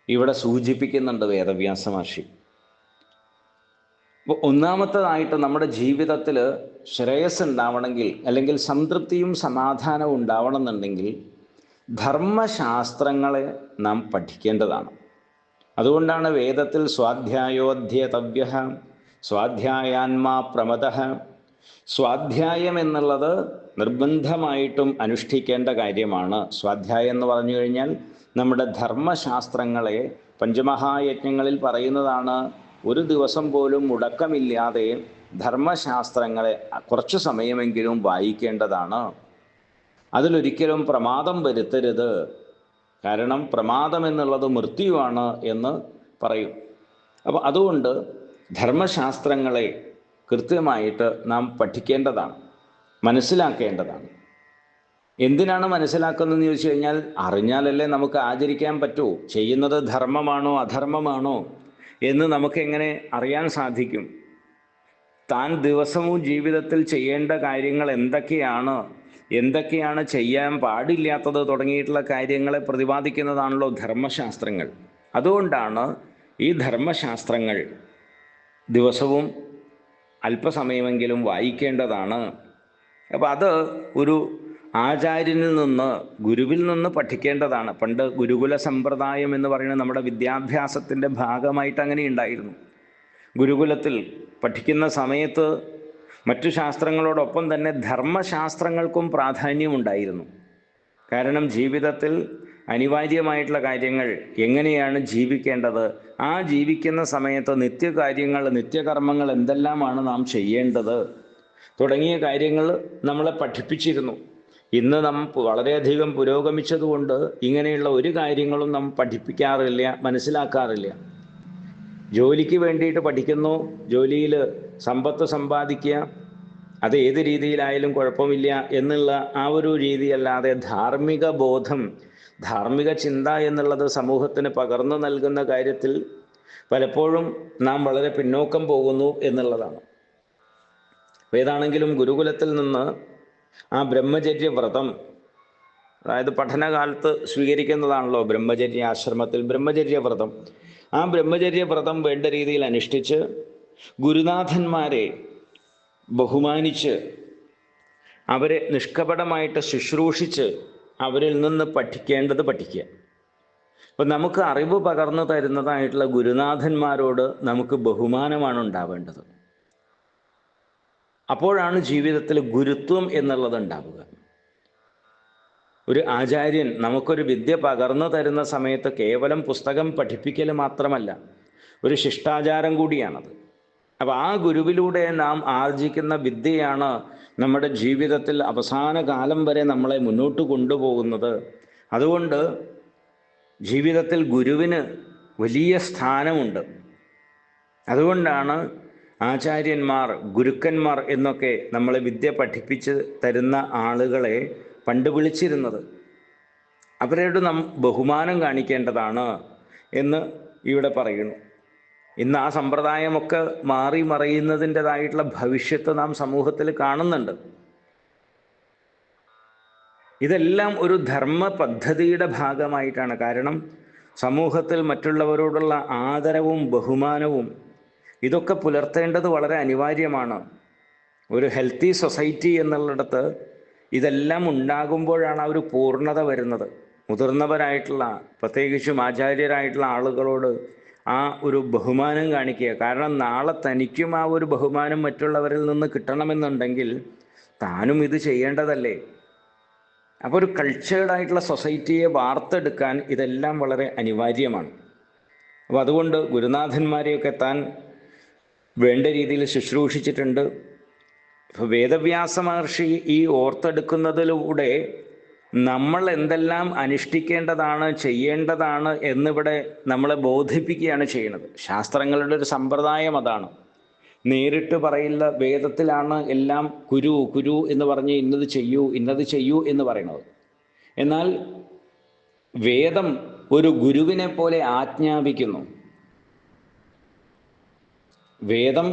ഇവിടെ സൂചിപ്പിക്കുന്നുണ്ട് വേദവ്യാസ മഹർഷി. അപ്പോൾ ഒന്നാമത്തേതായിട്ട് നമ്മുടെ ജീവിതത്തിൽ ശ്രേയസ് ഉണ്ടാവണമെങ്കിൽ, അല്ലെങ്കിൽ സംതൃപ്തിയും സമാധാനവും ഉണ്ടാവണമെന്നുണ്ടെങ്കിൽ ധർമ്മശാസ്ത്രങ്ങളെ നാം പഠിക്കേണ്ടതാണ്. അതുകൊണ്ടാണ് വേദത്തിൽ സ്വാധ്യായോധ്യേതവ്യ സ്വാധ്യായാന്മാ പ്രമദഃ, സ്വാധ്യായം എന്നുള്ളത് നിർബന്ധമായിട്ടും അനുഷ്ഠിക്കേണ്ട കാര്യമാണ്. സ്വാധ്യായം എന്ന് പറഞ്ഞു കഴിഞ്ഞാൽ നമ്മുടെ ധർമ്മശാസ്ത്രങ്ങളെ പഞ്ചമഹായജ്ഞങ്ങളിൽ പറയുന്നതാണ്. ഒരു ദിവസം പോലും മുടക്കമില്ലാതെ ധർമ്മശാസ്ത്രങ്ങളെ കുറച്ചു സമയമെങ്കിലും വായിക്കേണ്ടതാണ്. അതിലൊരിക്കലും പ്രമാദം വരുത്തരുത്. കാരണം പ്രമാദം എന്നുള്ളത് മൃത്യുവാണ് എന്ന് പറയും. അപ്പോൾ അതുകൊണ്ട് ധർമ്മശാസ്ത്രങ്ങളെ കൃത്യമായിട്ട് നാം പഠിക്കേണ്ടതാണ്, മനസ്സിലാക്കേണ്ടതാണ്. എന്തിനാണ് മനസ്സിലാക്കുന്നതെന്ന് ചോദിച്ചു കഴിഞ്ഞാൽ, അറിഞ്ഞാലല്ലേ നമുക്ക് ആചരിക്കാൻ പറ്റൂ. ചെയ്യുന്നത് ധർമ്മമാണോ അധർമ്മമാണോ എന്ന് നമുക്ക് എങ്ങനെ അറിയാൻ സാധിക്കും? താൻ ദിവസവും ജീവിതത്തിൽ ചെയ്യേണ്ട കാര്യങ്ങൾ എന്തൊക്കെയാണ് ചെയ്യാൻ പാടില്ലാത്തത് തുടങ്ങിയിട്ടുള്ള കാര്യങ്ങളെ പ്രതിപാദിക്കുന്നതാണല്ലോ ധർമ്മശാസ്ത്രങ്ങൾ. അതുകൊണ്ടാണ് ഈ ധർമ്മശാസ്ത്രങ്ങൾ ദിവസവും അല്പസമയമെങ്കിലും വായിക്കേണ്ടതാണ്. അപ്പോൾ അത് ഒരു ആചാര്യനിൽ നിന്ന്, ഗുരുവിൽ നിന്ന് പഠിക്കേണ്ടതാണ്. പണ്ട് ഗുരുകുല സമ്പ്രദായം എന്ന് പറയുന്നത് നമ്മുടെ വിദ്യാഭ്യാസത്തിൻ്റെ ഭാഗമായിട്ട് അങ്ങനെ ഉണ്ടായിരുന്നു. ഗുരുകുലത്തിൽ പഠിക്കുന്ന സമയത്ത് മറ്റു ശാസ്ത്രങ്ങളോടൊപ്പം തന്നെ ധർമ്മശാസ്ത്രങ്ങൾക്കും പ്രാധാന്യമുണ്ടായിരുന്നു. കാരണം ജീവിതത്തിൽ അനിവാര്യമായിട്ടുള്ള കാര്യങ്ങൾ, എങ്ങനെയാണ് ജീവിക്കേണ്ടത്, ആ ജീവിക്കുന്ന സമയത്ത് നിത്യകർമ്മങ്ങൾ എന്തെല്ലാമാണ് നാം ചെയ്യേണ്ടത് തുടങ്ങിയ കാര്യങ്ങൾ നമ്മളെ പഠിപ്പിച്ചിരുന്നു. ഇന്ന് നാം വളരെയധികം പുരോഗമിച്ചതുകൊണ്ട് ഇങ്ങനെയുള്ള ഒരു കാര്യങ്ങളും നാം പഠിപ്പിക്കാറില്ല, മനസ്സിലാക്കാറില്ല. ജോലിക്ക് വേണ്ടിയിട്ട് പഠിക്കുന്നു, ജോലിയിൽ സമ്പത്ത് സമ്പാദിക്കുക, അത് ഏത് രീതിയിലായാലും കുഴപ്പമില്ല എന്നുള്ള ആ ഒരു രീതിയല്ലാതെ ധാർമ്മിക ബോധം, ധാർമ്മിക ചിന്ത എന്നുള്ളത് സമൂഹത്തിന് പകർന്നു നൽകുന്ന കാര്യത്തിൽ പലപ്പോഴും നാം വളരെ പിന്നോക്കം പോകുന്നു എന്നുള്ളതാണ്. ഏതാണെങ്കിലും ഗുരുകുലത്തിൽ നിന്ന് ആ ബ്രഹ്മചര്യവ്രതം, അതായത് പഠനകാലത്ത് സ്വീകരിക്കുന്നതാണല്ലോ ആശ്രമത്തിൽ ബ്രഹ്മചര്യവ്രതം. ആ ബ്രഹ്മചര്യവ്രതം വേണ്ട രീതിയിൽ അനുഷ്ഠിച്ച് ഗുരുനാഥന്മാരെ ബഹുമാനിച്ച് അവരെ നിഷ്കപടമായിട്ട് ശുശ്രൂഷിച്ച് അവരിൽ നിന്ന് പഠിക്കുക. അപ്പം നമുക്ക് അറിവ് പകർന്നു തരുന്നതായിട്ടുള്ള ഗുരുനാഥന്മാരോട് നമുക്ക് ബഹുമാനമാണ് ഉണ്ടാവേണ്ടത്. അപ്പോഴാണ് ജീവിതത്തിൽ ഗുരുത്വം എന്നുള്ളത് ഉണ്ടാവുക. ഒരു ആചാര്യൻ നമുക്കൊരു വിദ്യ പകർന്നു തരുന്ന സമയത്ത് കേവലം പുസ്തകം പഠിപ്പിക്കൽ മാത്രമല്ല, ഒരു ശിഷ്ടാചാരം കൂടിയാണത്. അപ്പോൾ ആ ഗുരുവിലൂടെ നാം ആർജിക്കുന്ന വിദ്യയാണ് നമ്മുടെ ജീവിതത്തിൽ അവസാന കാലം വരെ നമ്മളെ മുന്നോട്ട് കൊണ്ടുപോകുന്നത്. അതുകൊണ്ട് ജീവിതത്തിൽ ഗുരുവിന് വലിയ സ്ഥാനമുണ്ട്. അതുകൊണ്ടാണ് ആചാര്യന്മാർ, ഗുരുക്കന്മാർ എന്നൊക്കെ നമ്മളെ വിദ്യ പഠിപ്പിച്ച് തരുന്ന ആളുകളെ പണ്ട് വിളിച്ചിരുന്നത്. അവരോട് നാം ബഹുമാനം കാണിക്കേണ്ടതാണ് എന്ന് ഇവിടെ പറയുന്നു. ഇന്ന് ആ സമ്പ്രദായമൊക്കെ മാറി മറയുന്നതിൻ്റെതായിട്ടുള്ള ഭവിഷ്യത്ത് നാം സമൂഹത്തിൽ കാണുന്നുണ്ട്. ഇതെല്ലാം ഒരു ധർമ്മ പദ്ധതിയുടെ ഭാഗമായിട്ടാണ്. കാരണം സമൂഹത്തിൽ മറ്റുള്ളവരോടുള്ള ആദരവും ബഹുമാനവും ഇതൊക്കെ പുലർത്തേണ്ടത് വളരെ അനിവാര്യമാണ്. ഒരു ഹെൽത്തി സൊസൈറ്റി എന്നുള്ളിടത്ത് ഇതെല്ലാം ഉണ്ടാകുമ്പോഴാണ് ആ ഒരു പൂർണ്ണത വരുന്നത്. മുതിർന്നവരായിട്ടുള്ള, പ്രത്യേകിച്ചും ആചാര്യരായിട്ടുള്ള ആളുകളോട് ആ ഒരു ബഹുമാനം കാണിക്കുക. കാരണം നാളെ തനിക്കും ആ ഒരു ബഹുമാനം മറ്റുള്ളവരിൽ നിന്ന് കിട്ടണമെന്നുണ്ടെങ്കിൽ താനും ഇത് ചെയ്യേണ്ടതല്ലേ. അപ്പോൾ ഒരു കൾച്ചേർഡായിട്ടുള്ള സൊസൈറ്റിയെ വാർത്തെടുക്കാൻ ഇതെല്ലാം വളരെ അനിവാര്യമാണ്. അപ്പോൾ അതുകൊണ്ട് ഗുരുനാഥന്മാരെയൊക്കെ താൻ വേണ്ട രീതിയിൽ ശുശ്രൂഷിച്ചിട്ടുണ്ട്. അപ്പോൾ വേദവ്യാസ മഹർഷി ഈ ഓർത്തെടുക്കുന്നതിലൂടെ നമ്മൾ എന്തെല്ലാം അനുഷ്ഠിക്കേണ്ടതാണ്, ചെയ്യേണ്ടതാണ് എന്നിവിടെ നമ്മളെ ബോധിപ്പിക്കുകയാണ് ചെയ്യുന്നത്. ശാസ്ത്രങ്ങളുടെ ഒരു സമ്പ്രദായം അതാണ്. നേരിട്ട് പറയില്ല. വേദത്തിലാണ് എല്ലാം കുരു കുരു എന്ന് പറഞ്ഞ് ഇന്നത് ചെയ്യൂ ഇന്നത് ചെയ്യൂ എന്ന് പറയുന്നത്. എന്നാൽ വേദം ഒരു ഗുരുവിനെ പോലെ ആജ്ഞാപിക്കുന്നു. വേദം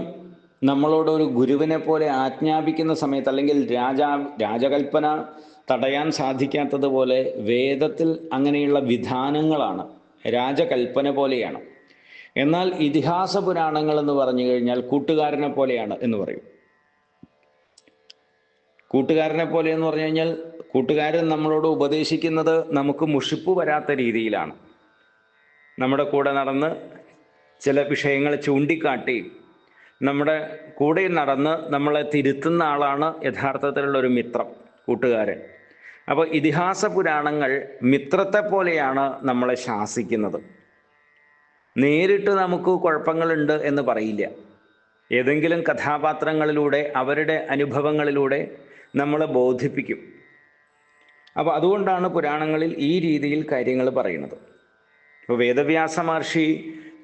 നമ്മളോട് ഒരു ഗുരുവിനെ പോലെ ആജ്ഞാപിക്കുന്ന സമയത്ത്, അല്ലെങ്കിൽ രാജകൽപ്പന തടയാൻ സാധിക്കാത്തതുപോലെ വേദത്തിൽ അങ്ങനെയുള്ള വിധാനങ്ങളാണ്, രാജകൽപ്പന പോലെയാണ്. എന്നാൽ ഇതിഹാസ പുരാണങ്ങൾ എന്ന് പറഞ്ഞു കഴിഞ്ഞാൽ കൂട്ടുകാരനെ പോലെയാണ് എന്ന് പറയും. കൂട്ടുകാരനെ പോലെ എന്ന് പറഞ്ഞു കഴിഞ്ഞാൽ കൂട്ടുകാരൻ നമ്മളോട് ഉപദേശിക്കുന്നത് നമുക്ക് മുഷിപ്പ് വരാത്ത രീതിയിലാണ്. നമ്മുടെ കൂടെ നടന്ന് ചില വിഷയങ്ങൾ ചൂണ്ടിക്കാട്ടി നമ്മുടെ കൂടെ നടന്ന് നമ്മളെ തിരുത്തുന്ന ആളാണ് യഥാർത്ഥത്തിലുള്ളൊരു മിത്രം, കൂട്ടുകാരൻ. അപ്പോൾ ഇതിഹാസ പുരാണങ്ങൾ മിത്രത്തെ പോലെയാണ് നമ്മളെ ശാസിക്കുന്നത്. നേരിട്ട് നമുക്ക് കുഴപ്പങ്ങളുണ്ട് എന്ന് പറയില്ല. ഏതെങ്കിലും കഥാപാത്രങ്ങളിലൂടെ, അവരുടെ അനുഭവങ്ങളിലൂടെ നമ്മളെ ബോധിപ്പിക്കും. അപ്പോൾ അതുകൊണ്ടാണ് പുരാണങ്ങളിൽ ഈ രീതിയിൽ കാര്യങ്ങൾ പറയുന്നത്. ഇപ്പോൾ വേദവ്യാസ മഹർഷി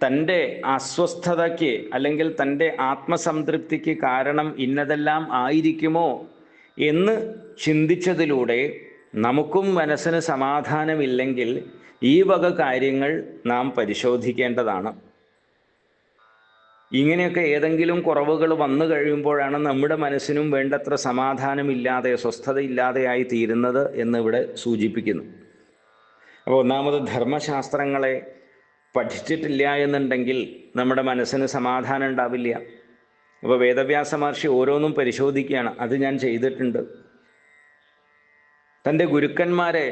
തൻ്റെ അസ്വസ്ഥതയ്ക്ക് അല്ലെങ്കിൽ തൻ്റെ ആത്മസംതൃപ്തിക്ക് കാരണം ഇന്നതെല്ലാം ആയിരിക്കുമോ എന്ന് ചിന്തിച്ചതിലൂടെ നമുക്കും മനസ്സിന് സമാധാനമില്ലെങ്കിൽ ഈ വക കാര്യങ്ങൾ നാം പരിശോധിക്കേണ്ടതാണ്. ഇങ്ങനെയൊക്കെ ഏതെങ്കിലും കുറവുകൾ വന്നു കഴിയുമ്പോഴാണ് നമ്മുടെ മനസ്സിനും വേണ്ടത്ര സമാധാനമില്ലാതെ, സ്വസ്ഥതയില്ലാതെയായി തീരുന്നത് എന്നിവിടെ സൂചിപ്പിക്കുന്നു. അപ്പോൾ ഒന്നാമത് ധർമ്മശാസ്ത്രങ്ങളെ പഠിച്ചിട്ടില്ല എന്നുണ്ടെങ്കിൽ നമ്മുടെ മനസ്സിന് സമാധാനം ഉണ്ടാവില്ല. അപ്പോൾ വേദവ്യാസ മഹർഷി ഓരോന്നും പരിശോധിക്കുകയാണ്. അത് ഞാൻ ചെയ്തിട്ടുണ്ട്. തൻ്റെ ഗുരുക്കന്മാരെ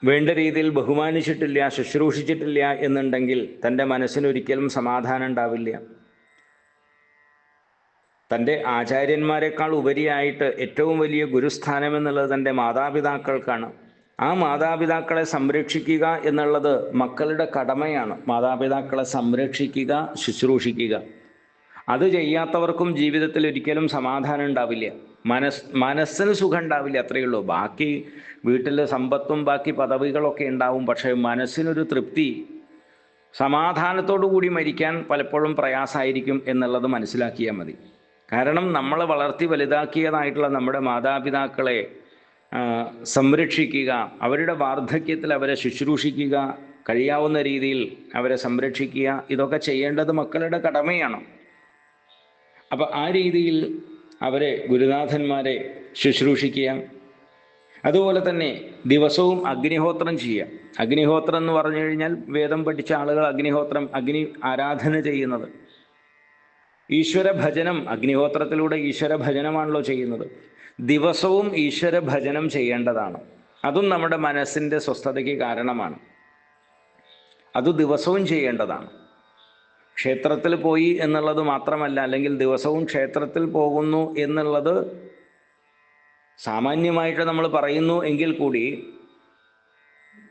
വേണ്ട രീതിയിൽ ബഹുമാനിച്ചിട്ടില്ല, ശുശ്രൂഷിച്ചിട്ടില്ല എന്നുണ്ടെങ്കിൽ തൻ്റെ മനസ്സിനൊരിക്കലും സമാധാനം ഉണ്ടാവില്ല. തൻ്റെ ആചാര്യന്മാരെക്കാൾ ഉപരിയായിട്ട് ഏറ്റവും വലിയ ഗുരുസ്ഥാനം എന്നുള്ളത് തൻ്റെ മാതാപിതാക്കൾക്കാണ്. ആ മാതാപിതാക്കളെ സംരക്ഷിക്കുക എന്നുള്ളത് മക്കളുടെ കടമയാണ്. മാതാപിതാക്കളെ സംരക്ഷിക്കുക, ശുശ്രൂഷിക്കുക. അത് ചെയ്യാത്തവർക്കും ജീവിതത്തിൽ ഒരിക്കലും സമാധാനം ഉണ്ടാവില്ല. മനസ്സിന് സുഖം ഉണ്ടാവില്ല, അത്രയേ ഉള്ളൂ. ബാക്കി വീട്ടിൽ സമ്പത്തും ബാക്കി പദവികളൊക്കെ ഉണ്ടാവും, പക്ഷേ മനസ്സിനൊരു തൃപ്തി, സമാധാനത്തോടു കൂടി മരിക്കാൻ പലപ്പോഴും പ്രയാസമായിരിക്കും എന്നുള്ളത് മനസ്സിലാക്കിയാൽ മതി. കാരണം നമ്മളെ വളർത്തി വലുതാക്കിയതായിട്ടുള്ള നമ്മുടെ മാതാപിതാക്കളെ സംരക്ഷിക്കുക, അവരുടെ വാർദ്ധക്യത്തിൽ അവരെ ശുശ്രൂഷിക്കുക, കഴിയാവുന്ന രീതിയിൽ അവരെ സംരക്ഷിക്കുക, ഇതൊക്കെ ചെയ്യേണ്ടത് മക്കളുടെ കടമയാണ്. അപ്പം ആ രീതിയിൽ അവരെ, ഗുരുനാഥന്മാരെ ശുശ്രൂഷിക്കുക. അതുപോലെ തന്നെ ദിവസവും അഗ്നിഹോത്രം ചെയ്യുക. അഗ്നിഹോത്രം എന്ന് പറഞ്ഞു കഴിഞ്ഞാൽ വേദം പഠിച്ച ആളുകൾ അഗ്നി ആരാധന ചെയ്യുന്നത്, ഈശ്വര ഭജനം, അഗ്നിഹോത്രത്തിലൂടെ ഈശ്വര ഭജനമാണല്ലോ ചെയ്യുന്നത്. ദിവസവും ഈശ്വര ഭജനം ചെയ്യേണ്ടതാണ്. അതും നമ്മുടെ മനസ്സിൻ്റെ സ്വസ്ഥതയ്ക്ക് കാരണമാണ്. അത് ദിവസവും ചെയ്യേണ്ടതാണ്. ക്ഷേത്രത്തിൽ പോയി എന്നുള്ളത് മാത്രമല്ല, അല്ലെങ്കിൽ ദിവസവും ക്ഷേത്രത്തിൽ പോകുന്നു എന്നുള്ളത് സാമാന്യമായിട്ട് നമ്മൾ പറയുന്നു എങ്കിൽ കൂടി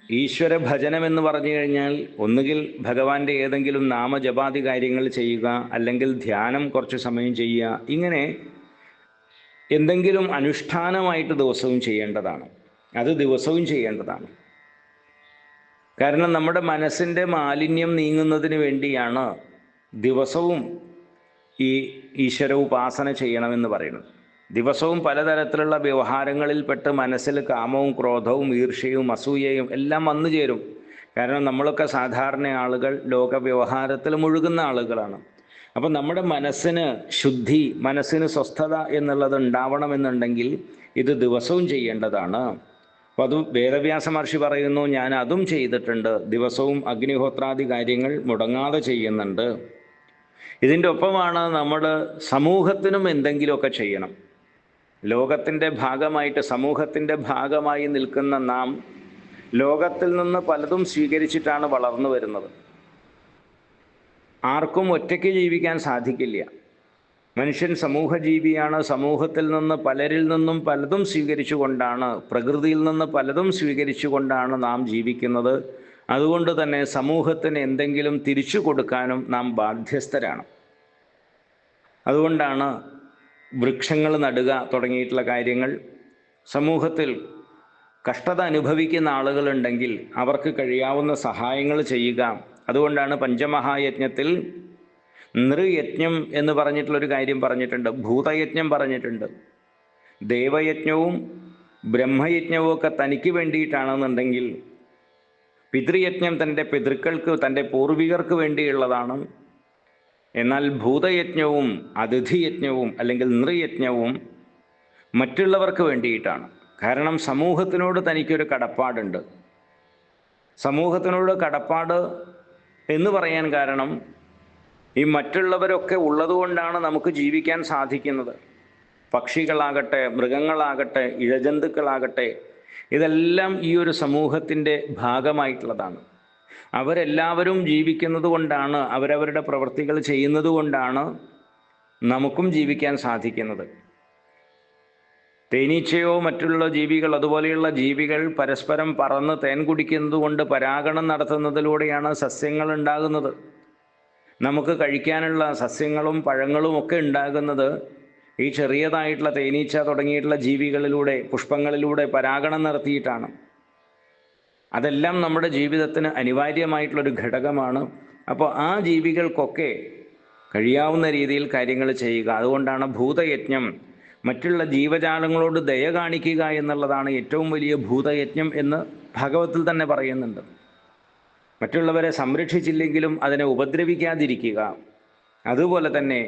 ഈശ്വര ഭജനം എന്ന് പറഞ്ഞു കഴിഞ്ഞാൽ ഒന്നുകിൽ ഭഗവാന്റെ ഏതെങ്കിലും നാമജപാതി കാര്യങ്ങൾ ചെയ്യുക, അല്ലെങ്കിൽ ധ്യാനം കുറച്ച് സമയം ചെയ്യുക. ഇങ്ങനെ എന്തെങ്കിലും അനുഷ്ഠാനമായിട്ട് ദിവസവും ചെയ്യേണ്ടതാണ്. അത് ദിവസവും ചെയ്യേണ്ടതാണ്. കാരണം നമ്മുടെ മനസ്സിൻ്റെ മാലിന്യം നീങ്ങുന്നതിന് വേണ്ടിയാണ് ദിവസവും ഈ ഈശ്വര ഉപാസന ചെയ്യണമെന്ന് പറയുന്നത്. ദിവസവും പലതരത്തിലുള്ള വ്യവഹാരങ്ങളിൽപ്പെട്ട് മനസ്സിൽ കാമവും ക്രോധവും ഈർഷ്യയും അസൂയയും എല്ലാം വന്നു ചേരും. കാരണം നമ്മളൊക്കെ സാധാരണ ആളുകൾ ലോക വ്യവഹാരത്തിൽ മുഴുകുന്ന ആളുകളാണ്. അപ്പം നമ്മുടെ മനസ്സിന് ശുദ്ധി, മനസ്സിന് സ്വസ്ഥത എന്നുള്ളത് ഉണ്ടാവണമെന്നുണ്ടെങ്കിൽ ഇത് ദിവസവും ചെയ്യേണ്ടതാണ്. അപ്പോൾ അത് വേദവ്യാസ മഹർഷി പറയുന്നു, ഞാൻ അതും ചെയ്തിട്ടുണ്ട്, ദിവസവും അഗ്നിഹോത്രാദി കാര്യങ്ങൾ മുടങ്ങാതെ ചെയ്യുന്നുണ്ട്. ഇതിൻ്റെ ഒപ്പമാണ് നമ്മൾ സമൂഹത്തിനും എന്തെങ്കിലുമൊക്കെ ചെയ്യണം. ലോകത്തിൻ്റെ ഭാഗമായിട്ട്, സമൂഹത്തിൻ്റെ ഭാഗമായി നിൽക്കുന്ന നാം ലോകത്തിൽ നിന്ന് പലതും സ്വീകരിച്ചിട്ടാണ് വളർന്നു വരുന്നത്. ആർക്കും ഒറ്റയ്ക്ക് ജീവിക്കാൻ സാധിക്കില്ല. മനുഷ്യൻ സമൂഹജീവിയാണ്. സമൂഹത്തിൽ നിന്ന് പലരിൽ നിന്നും പലതും സ്വീകരിച്ചുകൊണ്ടാണ്, പ്രകൃതിയിൽ നിന്ന് പലതും സ്വീകരിച്ചുകൊണ്ടാണ് നാം ജീവിക്കുന്നത്. അതുകൊണ്ട് തന്നെ സമൂഹത്തിന് എന്തെങ്കിലും തിരിച്ചു കൊടുക്കാനും നാം ബാധ്യസ്ഥരാണ്. അതുകൊണ്ടാണ് വൃക്ഷങ്ങൾ നടുക തുടങ്ങിയിട്ടുള്ള കാര്യങ്ങൾ. സമൂഹത്തിൽ കഷ്ടത അനുഭവിക്കുന്ന ആളുകളുണ്ടെങ്കിൽ അവർക്ക് കഴിയാവുന്ന സഹായങ്ങൾ ചെയ്യുക. അതുകൊണ്ടാണ് പഞ്ചമഹായജ്ഞത്തിൽ നൃയജ്ഞം എന്ന് പറഞ്ഞിട്ടുള്ളൊരു കാര്യം പറഞ്ഞിട്ടുണ്ട്, ഭൂതയജ്ഞം പറഞ്ഞിട്ടുണ്ട്. ദേവയജ്ഞവും ബ്രഹ്മയജ്ഞവും ഒക്കെ തനിക്ക് വേണ്ടിയിട്ടാണെന്നുണ്ടെങ്കിൽ, പിതൃയജ്ഞം തൻ്റെ പിതൃക്കൾക്ക്, തൻ്റെ പൂർവികർക്ക് വേണ്ടിയുള്ളതാണ്. എന്നാൽ ഭൂതയജ്ഞവും അതിഥിയജ്ഞവും അല്ലെങ്കിൽ നൃയജ്ഞവും മറ്റുള്ളവർക്ക് വേണ്ടിയിട്ടാണ്. കാരണം സമൂഹത്തിനോട് തനിക്കൊരു കടപ്പാടുണ്ട്. സമൂഹത്തിനോട് കടപ്പാട് എന്ന് പറയാൻ കാരണം ഈ മറ്റുള്ളവരൊക്കെ ഉള്ളതുകൊണ്ടാണ് നമുക്ക് ജീവിക്കാൻ സാധിക്കുന്നത്. പക്ഷികളാകട്ടെ, മൃഗങ്ങളാകട്ടെ, ഇഴജന്തുക്കളാകട്ടെ, ഇതെല്ലാം ഈ ഒരു സമൂഹത്തിൻ്റെ ഭാഗമായിട്ടുള്ളതാണ്. അവരെല്ലാവരും ജീവിക്കുന്നത് കൊണ്ടാണ്, അവരവരുടെ പ്രവൃത്തികൾ ചെയ്യുന്നത് കൊണ്ടാണ് നമുക്കും ജീവിക്കാൻ സാധിക്കുന്നത്. തേനീച്ചയോ മറ്റുള്ള ജീവികൾ, അതുപോലെയുള്ള ജീവികൾ പരസ്പരം പറന്ന് തേൻ കുടിക്കുന്നത് കൊണ്ട്, പരാഗണം നടത്തുന്നതിലൂടെയാണ് സസ്യങ്ങൾ ഉണ്ടാകുന്നത്. നമുക്ക് കഴിക്കാനുള്ള സസ്യങ്ങളും പഴങ്ങളും ഒക്കെ ഉണ്ടാകുന്നത് ഈ ചെറിയതായിട്ടുള്ള തേനീച്ച തുടങ്ങിയിട്ടുള്ള ജീവികളിലൂടെ, പുഷ്പങ്ങളിലൂടെ പരാഗണം നടത്തിയിട്ടാണ്. അതെല്ലാം നമ്മുടെ ജീവിതത്തിന് അനിവാര്യമായിട്ടുള്ളൊരു ഘടകമാണ്. അപ്പോൾ ആ ജീവികൾക്കൊക്കെ കഴിയാവുന്ന രീതിയിൽ കാര്യങ്ങൾ ചെയ്യുക. അതുകൊണ്ടാണ് ഭൂതയജ്ഞം, മറ്റുള്ള ജീവജാലങ്ങളോട് ദയ കാണിക്കുക എന്നുള്ളതാണ് ഏറ്റവും വലിയ ഭൂതയജ്ഞം എന്ന് ഭാഗവത്തിൽ തന്നെ പറയുന്നുണ്ട്. മറ്റുള്ളവരെ സംരക്ഷിച്ചില്ലെങ്കിലും അതിനെ ഉപദ്രവിക്കാതിരിക്കുക. അതുപോലെ തന്നെ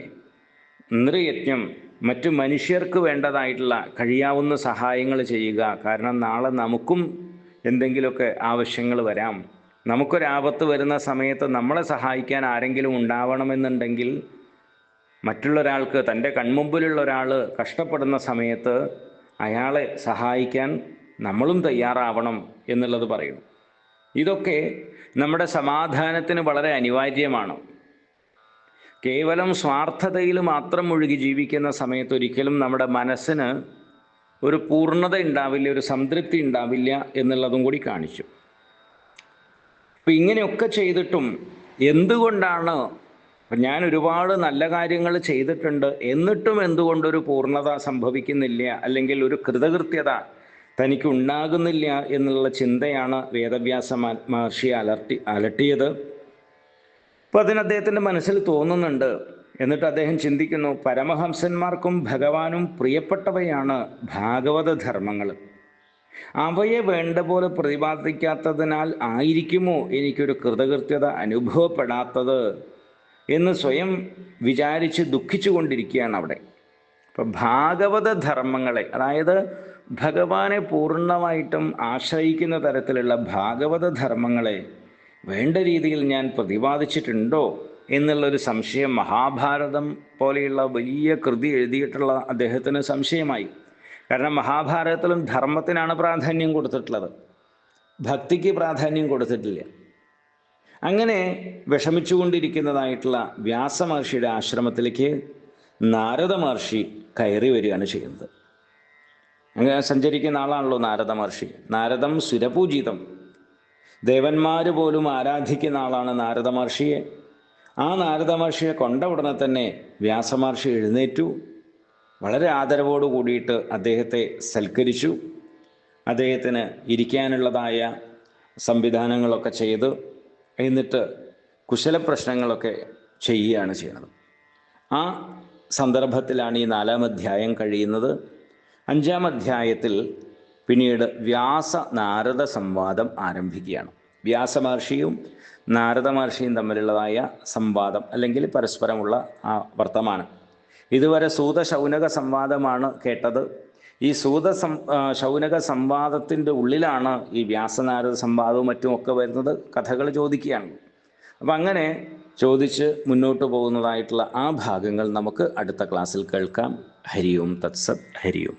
നൃയജ്ഞം, മറ്റു മനുഷ്യർക്ക് വേണ്ടതായിട്ടുള്ള കഴിയാവുന്ന സഹായങ്ങൾ ചെയ്യുക. കാരണം നാളെ നമുക്കും എന്തെങ്കിലുമൊക്കെ ആവശ്യങ്ങൾ വരാം. നമുക്കൊരാപത്ത് വരുന്ന സമയത്ത് നമ്മളെ സഹായിക്കാൻ ആരെങ്കിലും ഉണ്ടാവണമെന്നുണ്ടെങ്കിൽ, മറ്റുള്ളൊരാൾക്ക്, തൻ്റെ കൺമുമ്പിലുള്ള ഒരാൾ കഷ്ടപ്പെടുന്ന സമയത്ത് അയാളെ സഹായിക്കാൻ നമ്മളും തയ്യാറാവണം എന്നുള്ളത് പറയുന്നു. ഇതൊക്കെ നമ്മുടെ സമാധാനത്തിന് വളരെ അനിവാര്യമാണ്. കേവലം സ്വാർത്ഥതയിൽ മാത്രം മുഴുകി ജീവിക്കുന്ന സമയത്ത് ഒരിക്കലും നമ്മുടെ മനസ്സിന് ഒരു പൂർണ്ണത ഉണ്ടാവില്ല, ഒരു സംതൃപ്തി ഉണ്ടാവില്ല എന്നുള്ളതും കൂടി കാണിച്ചു. അപ്പം ഇങ്ങനെയൊക്കെ ചെയ്തിട്ടും എന്തുകൊണ്ടാണ്, ഞാൻ ഒരുപാട് നല്ല കാര്യങ്ങൾ ചെയ്തിട്ടുണ്ട്, എന്നിട്ടും എന്തുകൊണ്ടൊരു പൂർണ്ണത സംഭവിക്കുന്നില്ല, അല്ലെങ്കിൽ ഒരു കൃതകൃത്യത തനിക്ക് ഉണ്ടാകുന്നില്ല എന്നുള്ള ചിന്തയാണ് വേദവ്യാസ മഹർഷി അലട്ടിയത്. അപ്പം അതിന് അദ്ദേഹത്തിൻ്റെ മനസ്സിൽ തോന്നുന്നുണ്ട്. എന്നിട്ട് അദ്ദേഹം ചിന്തിക്കുന്നു, പരമഹംസന്മാർക്കും ഭഗവാനും പ്രിയപ്പെട്ടവയാണ് ഭാഗവത ധർമ്മങ്ങൾ. അവയെ വേണ്ട പോലെ പ്രതിപാദിക്കാത്തതിനാൽ ആയിരിക്കുമോ എനിക്കൊരു കൃതകൃത്യത അനുഭവപ്പെടാത്തത് എന്ന് സ്വയം വിചാരിച്ച് ദുഃഖിച്ചു കൊണ്ടിരിക്കുകയാണ് അവിടെ. അപ്പം ഭാഗവത ധർമ്മങ്ങളെ, അതായത് ഭഗവാനെ പൂർണ്ണമായിട്ടും ആശ്രയിക്കുന്ന തരത്തിലുള്ള ഭാഗവത ധർമ്മങ്ങളെ വേണ്ട രീതിയിൽ ഞാൻ പ്രതിപാദിച്ചിട്ടുണ്ടോ എന്നുള്ളൊരു സംശയം മഹാഭാരതം പോലെയുള്ള വലിയ കൃതി എഴുതിയിട്ടുള്ള അദ്ദേഹത്തിന് സംശയമായി. കാരണം മഹാഭാരതത്തിലും ധർമ്മത്തിനാണ് പ്രാധാന്യം കൊടുത്തിട്ടുള്ളത്, ഭക്തിക്ക് പ്രാധാന്യം കൊടുത്തിട്ടില്ല. അങ്ങനെ വിഷമിച്ചുകൊണ്ടിരിക്കുന്നതായിട്ടുള്ള വ്യാസമഹർഷിയുടെ ആശ്രമത്തിലേക്ക് നാരദ മഹർഷി കയറി വരികയാണ് ചെയ്യുന്നത്. അങ്ങനെ സഞ്ചരിക്കുന്ന ആളാണല്ലോ നാരദ മഹർഷി. നാരദം സുരപൂജിതം, ദേവന്മാർ പോലും ആരാധിക്കുന്ന ആളാണ് നാരദ മഹർഷിയെ. ആ നാരദ മഹർഷിയെ കൊണ്ട ഉടനെ തന്നെ വ്യാസമഹർഷി എഴുന്നേറ്റു. വളരെ ആദരവോട് കൂടിയിട്ട് അദ്ദേഹത്തെ സൽക്കരിച്ചു. അദ്ദേഹത്തിന് ഇരിക്കാനുള്ളതായ സംവിധാനങ്ങളൊക്കെ ചെയ്ത് എന്നിട്ട് കുശലപ്രശ്നങ്ങളൊക്കെ ചെയ്യുകയാണ് ചെയ്യുന്നത്. ആ സന്ദർഭത്തിലാണ് ഈ 4-ാം അധ്യായം കഴിയുന്നത്. 5-ാം അധ്യായത്തിൽ പിന്നീട് വ്യാസ-നാരദ സംവാദം ആരംഭിക്കുകയാണ്. വ്യാസമഹർഷിയും നാരദ മഹർഷിയും തമ്മിലുള്ളതായ സംവാദം അല്ലെങ്കിൽ പരസ്പരമുള്ള ആ വർത്തമാനം. ഇതുവരെ സൂത-ശൗനക സംവാദമാണ് കേട്ടത്. ഈ ശൗനക സംവാദത്തിൻ്റെ ഉള്ളിലാണ് ഈ വ്യാസനാരദ സംവാദവും മറ്റുമൊക്കെ വരുന്നത്. കഥകൾ ചോദിക്കുകയാണ്. അപ്പം അങ്ങനെ ചോദിച്ച് മുന്നോട്ട് പോകുന്നതായിട്ടുള്ള ആ ഭാഗങ്ങൾ നമുക്ക് അടുത്ത ക്ലാസ്സിൽ കേൾക്കാം. ഹരി ഓം തത്സത്. ഹരി ഓം.